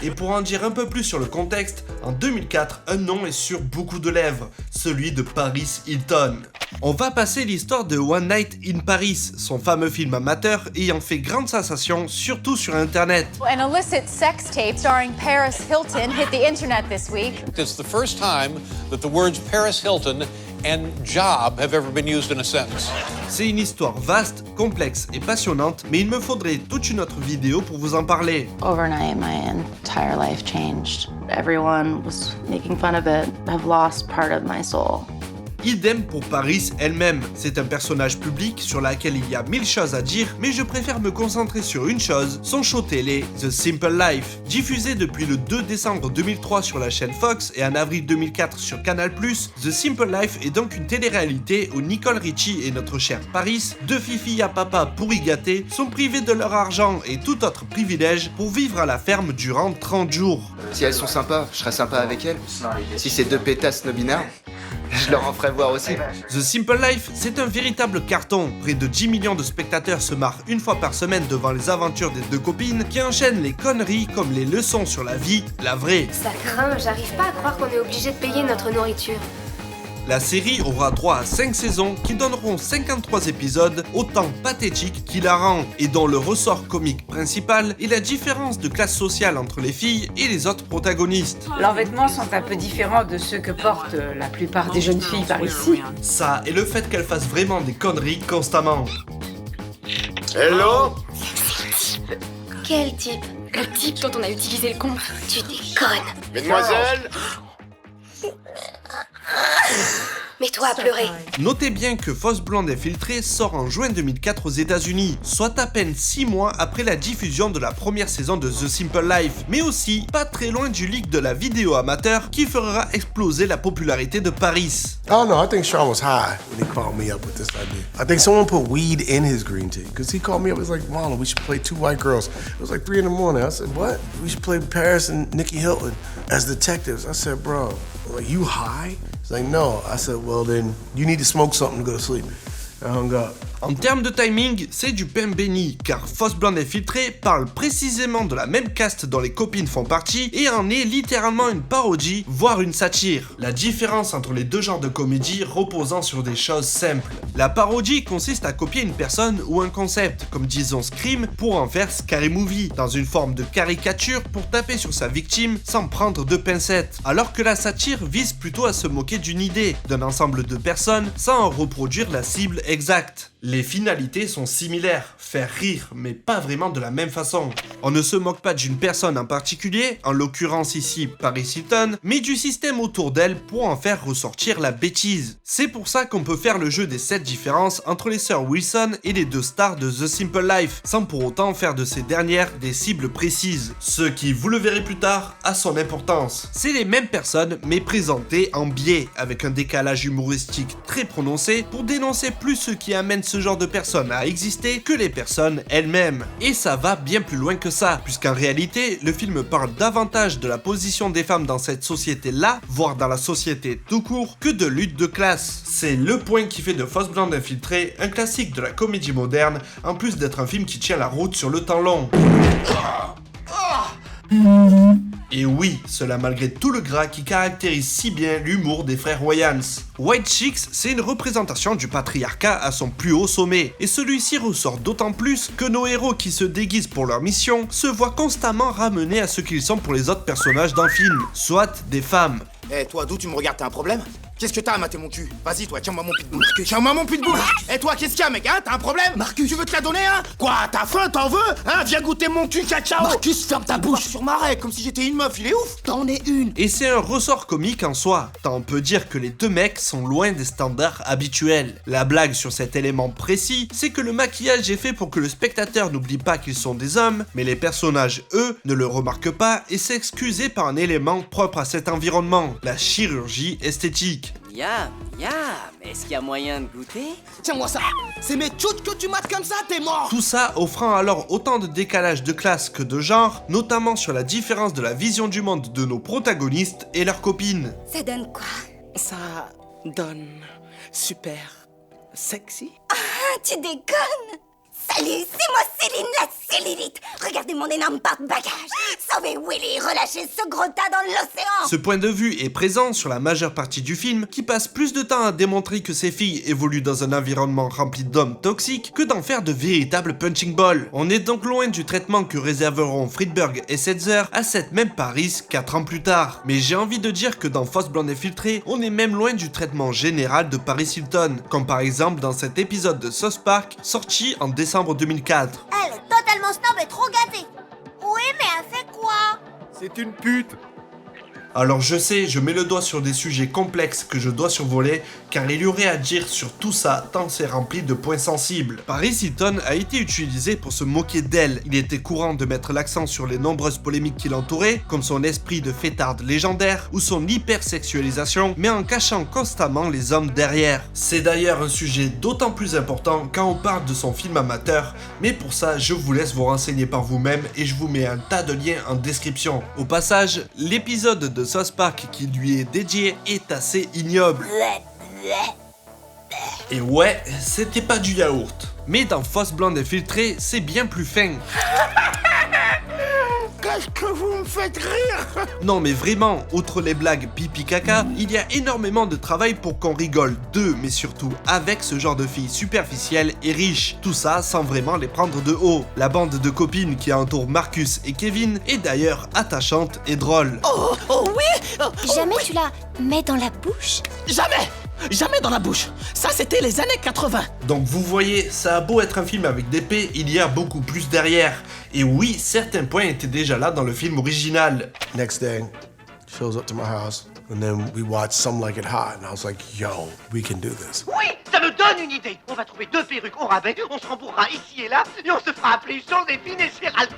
Et pour en dire un peu plus sur le contexte, en 2004, un nom est sur beaucoup de lèvres, celui de Paris Hilton. On va passer l'histoire de One Night in Paris, son fameux film amateur ayant fait grande sensation, surtout sur internet. An illicit sex tape starring Paris Hilton hit the internet this week. It's the first time that the words Paris Hilton and job have ever been used in a sentence. C'est une histoire vaste, complexe et passionnante, mais il me faudrait toute une autre vidéo pour vous en parler. Overnight, my entire life changed. Everyone was making fun of it. I've lost part of my soul. Idem pour Paris elle-même. C'est un personnage public sur laquelle il y a 1000 choses à dire, mais je préfère me concentrer sur une chose, son show télé, The Simple Life. Diffusé depuis le 2 décembre 2003 sur la chaîne Fox et en avril 2004 sur Canal+, The Simple Life est donc une télé-réalité où Nicole Richie et notre chère Paris, deux fifilles à papa pourri gâtés, sont privés de leur argent et tout autre privilège pour vivre à la ferme durant 30 jours. Si elles sont sympas, je serais sympa avec elles. Si c'est deux pétasses no binaires, je leur en ferai voir aussi. The Simple Life, c'est un véritable carton. Près de 10 millions de spectateurs se marrent une fois par semaine devant les aventures des deux copines qui enchaînent les conneries comme les leçons sur la vie, la vraie. Ça craint, j'arrive pas à croire qu'on est obligé de payer notre nourriture. La série aura droit à 5 saisons qui donneront 53 épisodes, autant pathétiques qu'hilarants, et dont le ressort comique principal est la différence de classe sociale entre les filles et les autres protagonistes. Leurs vêtements sont un peu différents de ceux que portent la plupart des jeunes filles par ici. Ça, et le fait qu'elles fassent vraiment des conneries constamment. Hello? Quel type? Le type dont on a utilisé le compte. Tu déconnes. Mesdemoiselles? Mets-toi à pleurer. Notez bien que Fausse Blonde Infiltrée sort en juin 2004 aux États-Unis, soit à peine 6 mois après la diffusion de la première saison de The Simple Life, mais aussi pas très loin du leak de la vidéo amateur qui fera exploser la popularité de Paris. I don't know. I think Sean was high when he called me up with this idea. I think someone put weed in his green tea because he called me up. He was like, Marlon, we should play Two White Girls. It was like 3 in the morning. I said, what? We should play Paris and Nikki Hilton as detectives. I said, bro, like, you high? He's like, no. I said, well, then you need to smoke something to go to sleep. I hung up. En termes de timing, c'est du pain béni, car Fausse Blonde Infiltrée parle précisément de la même caste dont les copines font partie et en est littéralement une parodie, voire une satire. La différence entre les deux genres de comédie reposant sur des choses simples. La parodie consiste à copier une personne ou un concept, comme disons Scream, pour en faire Scary Movie, dans une forme de caricature pour taper sur sa victime sans prendre de pincettes. Alors que la satire vise plutôt à se moquer d'une idée, d'un ensemble de personnes, sans en reproduire la cible exacte. Les finalités sont similaires, faire rire, mais pas vraiment de la même façon. On ne se moque pas d'une personne en particulier, en l'occurrence ici Paris Hilton, mais du système autour d'elle pour en faire ressortir la bêtise. C'est pour ça qu'on peut faire le jeu des 7 différences entre les sœurs Wilson et les deux stars de The Simple Life, sans pour autant faire de ces dernières des cibles précises. Ce qui, vous le verrez plus tard, a son importance. C'est les mêmes personnes, mais présentées en biais, avec un décalage humoristique très prononcé pour dénoncer plus ce qui amène ce genre de personnes à exister que les personnes elles-mêmes. Et ça va bien plus loin que ça, puisqu'en réalité, le film parle davantage de la position des femmes dans cette société-là, voire dans la société tout court, que de lutte de classe. C'est le point qui fait de Fausse Blonde Infiltrée un classique de la comédie moderne, en plus d'être un film qui tient la route sur le temps long. Et oui, cela malgré tout le gras qui caractérise si bien l'humour des frères Wayans. White Chicks, c'est une représentation du patriarcat à son plus haut sommet, et celui-ci ressort d'autant plus que nos héros qui se déguisent pour leur mission se voient constamment ramenés à ce qu'ils sont pour les autres personnages d'un film, soit des femmes. Eh toi, d'où tu me regardes, t'as un problème? Qu'est-ce que t'as à mater mon cul? Vas-y toi, tiens-moi mon pitbull. Tiens-moi mon pitbull. Eh toi, qu'est-ce qu'il y a mec, hein? T'as un problème? Marcus, tu veux te la donner, hein? Quoi, t'as faim, t'en veux? Hein? Viens goûter mon cul, cacao. Marcus, ferme ta bouche sur ma règle, comme si j'étais une meuf, il est ouf. T'en es une. Et c'est un ressort comique en soi, tant on peut dire que les deux mecs sont loin des standards habituels. La blague sur cet élément précis, c'est que le maquillage est fait pour que le spectateur n'oublie pas qu'ils sont des hommes, mais les personnages, eux, ne le remarquent pas et s'excusent par un élément propre à cet environnement, la chirurgie esthétique. Yam, mais est-ce qu'il y a moyen de goûter? Tiens-moi ça. C'est mes tchoutes que tu mates comme ça, t'es mort. Tout ça offrant alors autant de décalage de classe que de genre, notamment sur la différence de la vision du monde de nos protagonistes et leurs copines. Ça donne quoi? Ça donne super sexy. Ah, tu déconnes? Salut, c'est moi Céline la cellulite. Regardez mon énorme porte-bagages. Sauvez Willy, relâchez ce gros tas dans l'océan. Ce point de vue est présent sur la majeure partie du film, qui passe plus de temps à démontrer que ces filles évoluent dans un environnement rempli d'hommes toxiques que d'en faire de véritables punching balls. On est donc loin du traitement que réserveront Friedberg et Setzer à cette même Paris 4 ans plus tard. Mais j'ai envie de dire que dans Fausse Blonde Infiltrée, on est même loin du traitement général de Paris Hilton, comme par exemple dans cet épisode de South Park sorti en décembre 2004. Elle est totalement snob et trop gâtée. Oui, mais elle fait quoi? C'est une pute. Alors je sais, je mets le doigt sur des sujets complexes que je dois survoler, car il y aurait à dire sur tout ça tant c'est rempli de points sensibles. Paris Hilton a été utilisé pour se moquer d'elle. Il était courant de mettre l'accent sur les nombreuses polémiques qui l'entouraient, comme son esprit de fêtarde légendaire ou son hypersexualisation, mais en cachant constamment les hommes derrière. C'est d'ailleurs un sujet d'autant plus important quand on parle de son film amateur, mais pour ça je vous laisse vous renseigner par vous-même et je vous mets un tas de liens en description. Au passage, l'épisode de South Park qui lui est dédié est assez ignoble. Et ouais, c'était pas du yaourt. Mais dans Fausse Blonde Infiltrée, c'est bien plus fin. Qu'est-ce que vous me faites rire? Non mais vraiment, outre les blagues pipi caca, il y a énormément de travail pour qu'on rigole de, mais surtout avec ce genre de filles superficielles et riches. Tout ça sans vraiment les prendre de haut. La bande de copines qui entoure Marcus et Kevin est d'ailleurs attachante et drôle. Oh oui. Jamais tu la mets dans la bouche? Jamais dans la bouche. Ça, c'était les années 80. Donc vous voyez, ça a beau être un film avec des paix, il y a beaucoup plus derrière. Et oui, certains points étaient déjà là dans le film original. Next day, shows up to my house, and then we watched Some Like It Hot, and I was like, yo, we can do this. Oui, ça me donne une idée. On va trouver 2 perruques au rabais, on se rembourrera ici et là, et on se fera appeler Joséphine et Géraldine.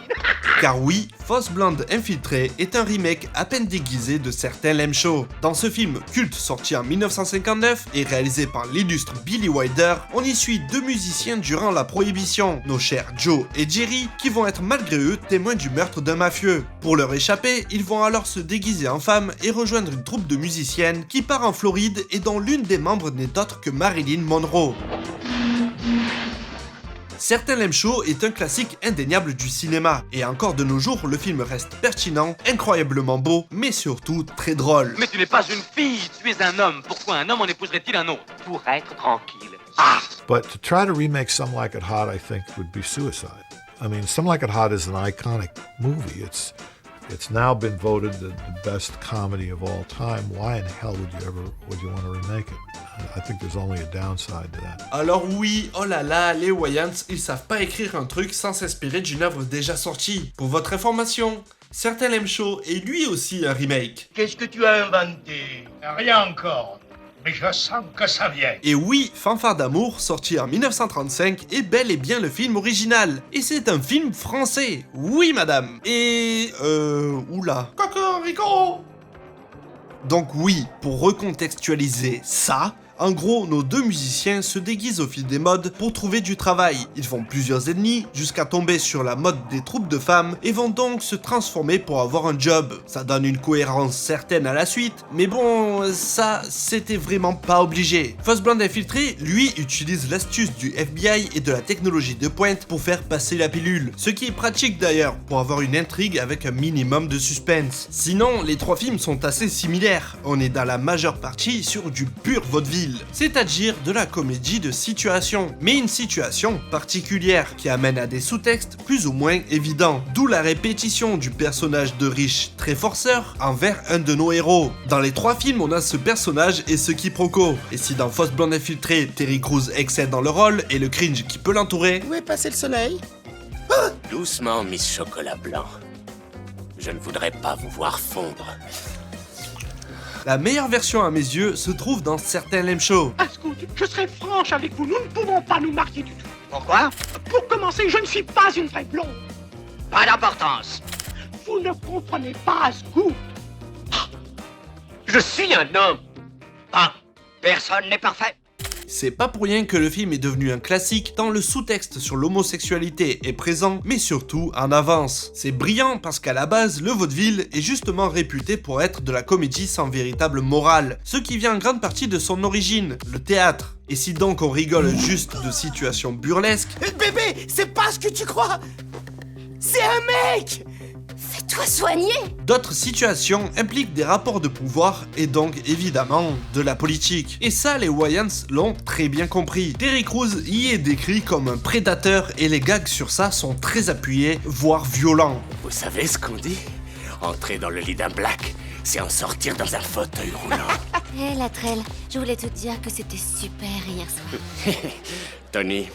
Car oui, Fausse Blonde Infiltrée est un remake à peine déguisé de certains Lem Show. Dans ce film culte sorti en 1959 et réalisé par l'illustre Billy Wilder, on y suit 2 musiciens durant la prohibition, nos chers Joe et Jerry, qui vont être malgré eux témoins du meurtre d'un mafieux. Pour leur échapper, ils vont alors se déguiser en femmes et rejoindre une troupe de musiciennes qui part en Floride et dont l'une des membres n'est autre que Marilyn Monroe. Certains Lem Show est un classique indéniable du cinéma, et encore de nos jours, le film reste pertinent, incroyablement beau, mais surtout très drôle. Mais tu n'es pas une fille, tu es un homme. Pourquoi un homme en épouserait-il un autre? Pour être tranquille. But to try to remake Some Like It Hot, I think, would be suicide. I mean, Some Like It Hot is an iconic movie. It's now been voted the best comedy of all time. Why in hell would you want to remake it? I think there's only a downside to that. Alors oui, oh là là, les Wayans, ils savent pas écrire un truc sans s'inspirer d'une œuvre déjà sortie. Pour votre information, certains Lem Show est lui aussi un remake. Qu'est-ce que tu as inventé? Rien encore. Mais je sens que ça vient. Et oui, Fanfare d'amour, sorti en 1935, est bel et bien le film original. Et c'est un film français. Oui, madame. Et... oula. Cocorico. Donc oui, pour recontextualiser ça... En gros, nos 2 musiciens se déguisent au fil des modes pour trouver du travail. Ils font plusieurs ennemis jusqu'à tomber sur la mode des troupes de femmes et vont donc se transformer pour avoir un job. Ça donne une cohérence certaine à la suite, mais bon, ça, c'était vraiment pas obligé. Fausse Blonde Infiltrée, lui, utilise l'astuce du FBI et de la technologie de pointe pour faire passer la pilule. Ce qui est pratique d'ailleurs, pour avoir une intrigue avec un minimum de suspense. Sinon, les 3 films sont assez similaires. On est dans la majeure partie sur du pur vaudeville. C'est-à-dire de la comédie de situation, mais une situation particulière qui amène à des sous-textes plus ou moins évidents, d'où la répétition du personnage de riche très forceur envers un de nos héros. Dans les 3 films, on a ce personnage et ce quiproquo, et si dans Fausse Blonde Infiltrée, Terry Crews excelle dans le rôle et le cringe qui peut l'entourer... Où est passé le soleil? Doucement, Miss Chocolat Blanc. Je ne voudrais pas vous voir fondre. La meilleure version à mes yeux se trouve dans certains Lem Show. Ascout, je serai franche avec vous, nous ne pouvons pas nous marier du tout. Pourquoi? Pour commencer, je ne suis pas une vraie blonde. Pas d'importance. Vous ne comprenez pas, Ascout. Je suis un homme. Ah, personne n'est parfait. C'est pas pour rien que le film est devenu un classique tant le sous-texte sur l'homosexualité est présent, mais surtout en avance. C'est brillant parce qu'à la base, le vaudeville est justement réputé pour être de la comédie sans véritable morale, ce qui vient en grande partie de son origine, le théâtre. Et si donc on rigole juste de situations burlesques... Bébé, c'est pas ce que tu crois. C'est un mec. Fais-toi soigner. D'autres situations impliquent des rapports de pouvoir et donc évidemment de la politique. Et ça, les Wayans l'ont très bien compris. Terry Crews y est décrit comme un prédateur et les gags sur ça sont très appuyés, voire violents. Vous savez ce qu'on dit? Entrer dans le lit d'un black, c'est en sortir dans un fauteuil roulant. Hé, Latrelle, Je voulais te dire que c'était super hier soir. Tony.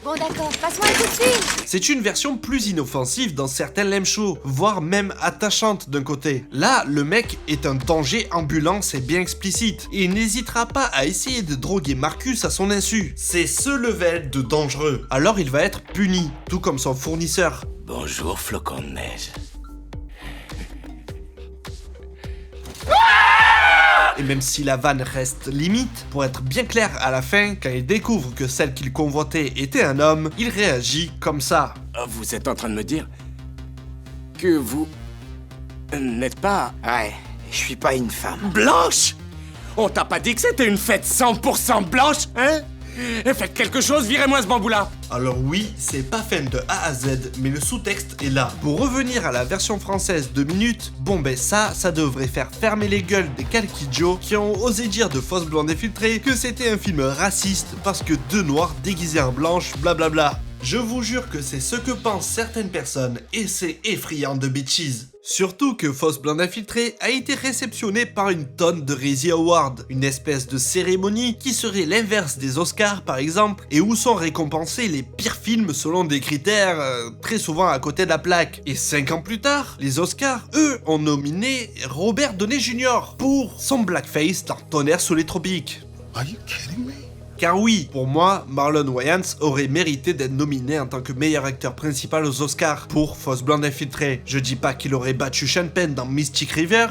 Bon d'accord, passe-moi tout de suite. C'est une version plus inoffensive dans certains lame shows, voire même attachante d'un côté. Là, le mec est un danger ambulant, c'est bien explicite, et il n'hésitera pas à essayer de droguer Marcus à son insu. C'est ce level de dangereux. Alors il va être puni, tout comme son fournisseur. Bonjour, flocon de neige. Et même si la vanne reste limite, pour être bien clair à la fin, quand il découvre que celle qu'il convoitait était un homme, il réagit comme ça. Vous êtes en train de me dire que vous n'êtes pas... Ouais, je suis pas une femme. Blanche? On t'a pas dit que c'était une fête 100% blanche, hein? Et faites quelque chose, virez-moi ce bambou-là. Alors oui, c'est pas fun de A à Z, mais le sous-texte est là. Pour revenir à la version française 2 minutes, bon ben ça devrait faire fermer les gueules des calquidjo qui ont osé dire de fausses blondes infiltrées que c'était un film raciste parce que 2 noirs déguisés en blanches, blablabla. Je vous jure que c'est ce que pensent certaines personnes et c'est effrayant de bêtises. Surtout que Fausse Blonde Infiltrée a été réceptionné par une tonne de Razzie Awards, une espèce de cérémonie qui serait l'inverse des Oscars par exemple, et où sont récompensés les pires films selon des critères très souvent à côté de la plaque. Et 5 ans plus tard, les Oscars, eux, ont nominé Robert Downey Jr. pour son blackface dans Tonnerre sous les tropiques. Are you kidding me? Car oui, pour moi, Marlon Wayans aurait mérité d'être nominé en tant que meilleur acteur principal aux Oscars pour Fausse Blonde Infiltrée. Je dis pas qu'il aurait battu Sean Penn dans Mystic River,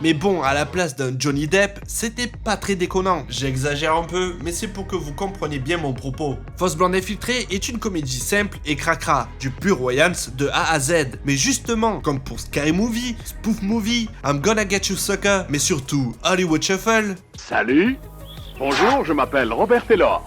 mais bon, à la place d'un Johnny Depp, c'était pas très déconnant. J'exagère un peu, mais c'est pour que vous compreniez bien mon propos. Fausse Blonde Infiltrée est une comédie simple et cracra, du pur Wayans de A à Z. Mais justement, comme pour Scary Movie, Spoof Movie, I'm Gonna Get You Sucker, mais surtout Hollywood Shuffle. Salut! Bonjour, je m'appelle Robert Taylor.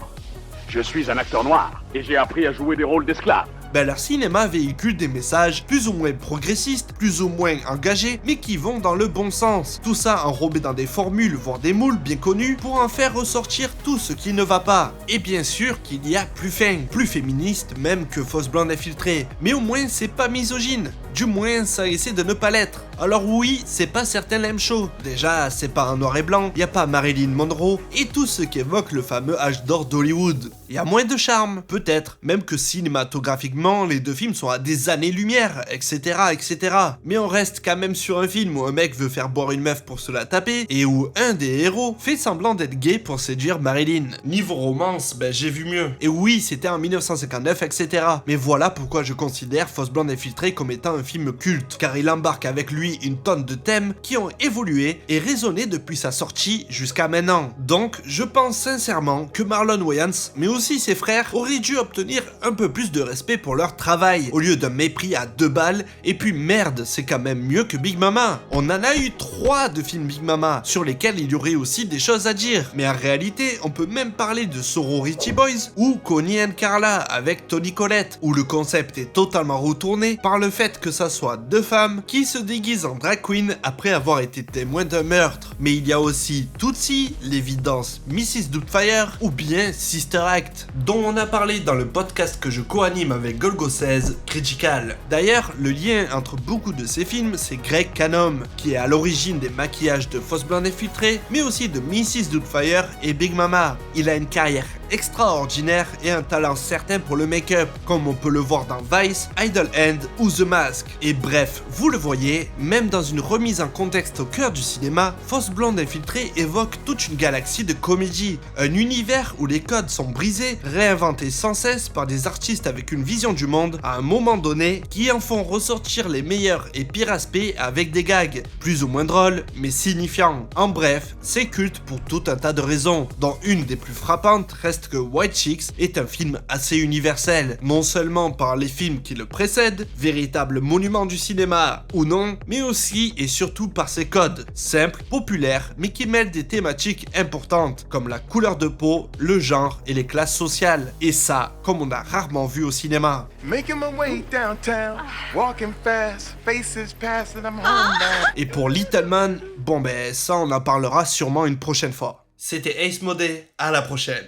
Je suis un acteur noir et j'ai appris à jouer des rôles d'esclaves. Ben leur cinéma véhicule des messages plus ou moins progressistes, plus ou moins engagés, mais qui vont dans le bon sens. Tout ça enrobé dans des formules, voire des moules bien connus, pour en faire ressortir tout ce qui ne va pas. Et bien sûr qu'il y a plus fin, plus féministe même que Fausse Blonde Infiltrée, mais au moins c'est pas misogyne. Du moins, ça essaie de ne pas l'être. Alors oui, c'est pas certains lame show. Déjà, c'est pas en noir et blanc, y a pas Marilyn Monroe, et tout ce qui évoque le fameux âge d'or d'Hollywood. Y a moins de charme, peut-être, même que cinématographiquement, les deux films sont à des années-lumière, etc., etc. Mais on reste quand même sur un film où un mec veut faire boire une meuf pour se la taper, et où un des héros fait semblant d'être gay pour séduire Marilyn. Niveau romance, ben j'ai vu mieux. Et oui, c'était en 1959, etc. Mais voilà pourquoi je considère Fausse Blonde Infiltrée comme étant un film culte, car il embarque avec lui une tonne de thèmes qui ont évolué et résonné depuis sa sortie jusqu'à maintenant. Donc, je pense sincèrement que Marlon Wayans, mais aussi ses frères, auraient dû obtenir un peu plus de respect pour leur travail, au lieu d'un mépris à 2 balles, et puis merde, c'est quand même mieux que Big Mama. On en a eu 3 de films Big Mama, sur lesquels il y aurait aussi des choses à dire, mais en réalité, on peut même parler de Sorority Boys, ou Connie and Carla avec Toni Collette, où le concept est totalement retourné par le fait que ça soit 2 femmes qui se déguisent en drag queen après avoir été témoins d'un meurtre. Mais il y a aussi Tootsie, l'évidence Mrs. Doubtfire ou bien Sister Act, dont on a parlé dans le podcast que je co-anime avec Golgo 16, Critical. D'ailleurs, le lien entre beaucoup de ces films, c'est Greg Cannom, qui est à l'origine des maquillages de Fausse Blonde Infiltrée, mais aussi de Mrs. Doubtfire et Big Mama. Il a une carrière extraordinaire et un talent certain pour le make-up, comme on peut le voir dans Vice, Idle Hand ou The Mask. Et bref, vous le voyez, même dans une remise en contexte au cœur du cinéma, Fausse Blonde Infiltrée évoque toute une galaxie de comédie, un univers où les codes sont brisés, réinventés sans cesse par des artistes avec une vision du monde à un moment donné, qui en font ressortir les meilleurs et pires aspects avec des gags, plus ou moins drôles, mais signifiants. En bref, c'est culte pour tout un tas de raisons, dont une des plus frappantes reste que White Chicks est un film assez universel, non seulement par les films qui le précèdent, véritable monument du cinéma ou non, mais aussi et surtout par ses codes, simples, populaires, mais qui mêlent des thématiques importantes, comme la couleur de peau, le genre et les classes sociales. Et ça, comme on a rarement vu au cinéma. Making my way downtown, walking fast, faces pass and I'm homebound. Et pour Little Man, bon ben ça on en parlera sûrement une prochaine fois. C'était Ace Modé, à la prochaine.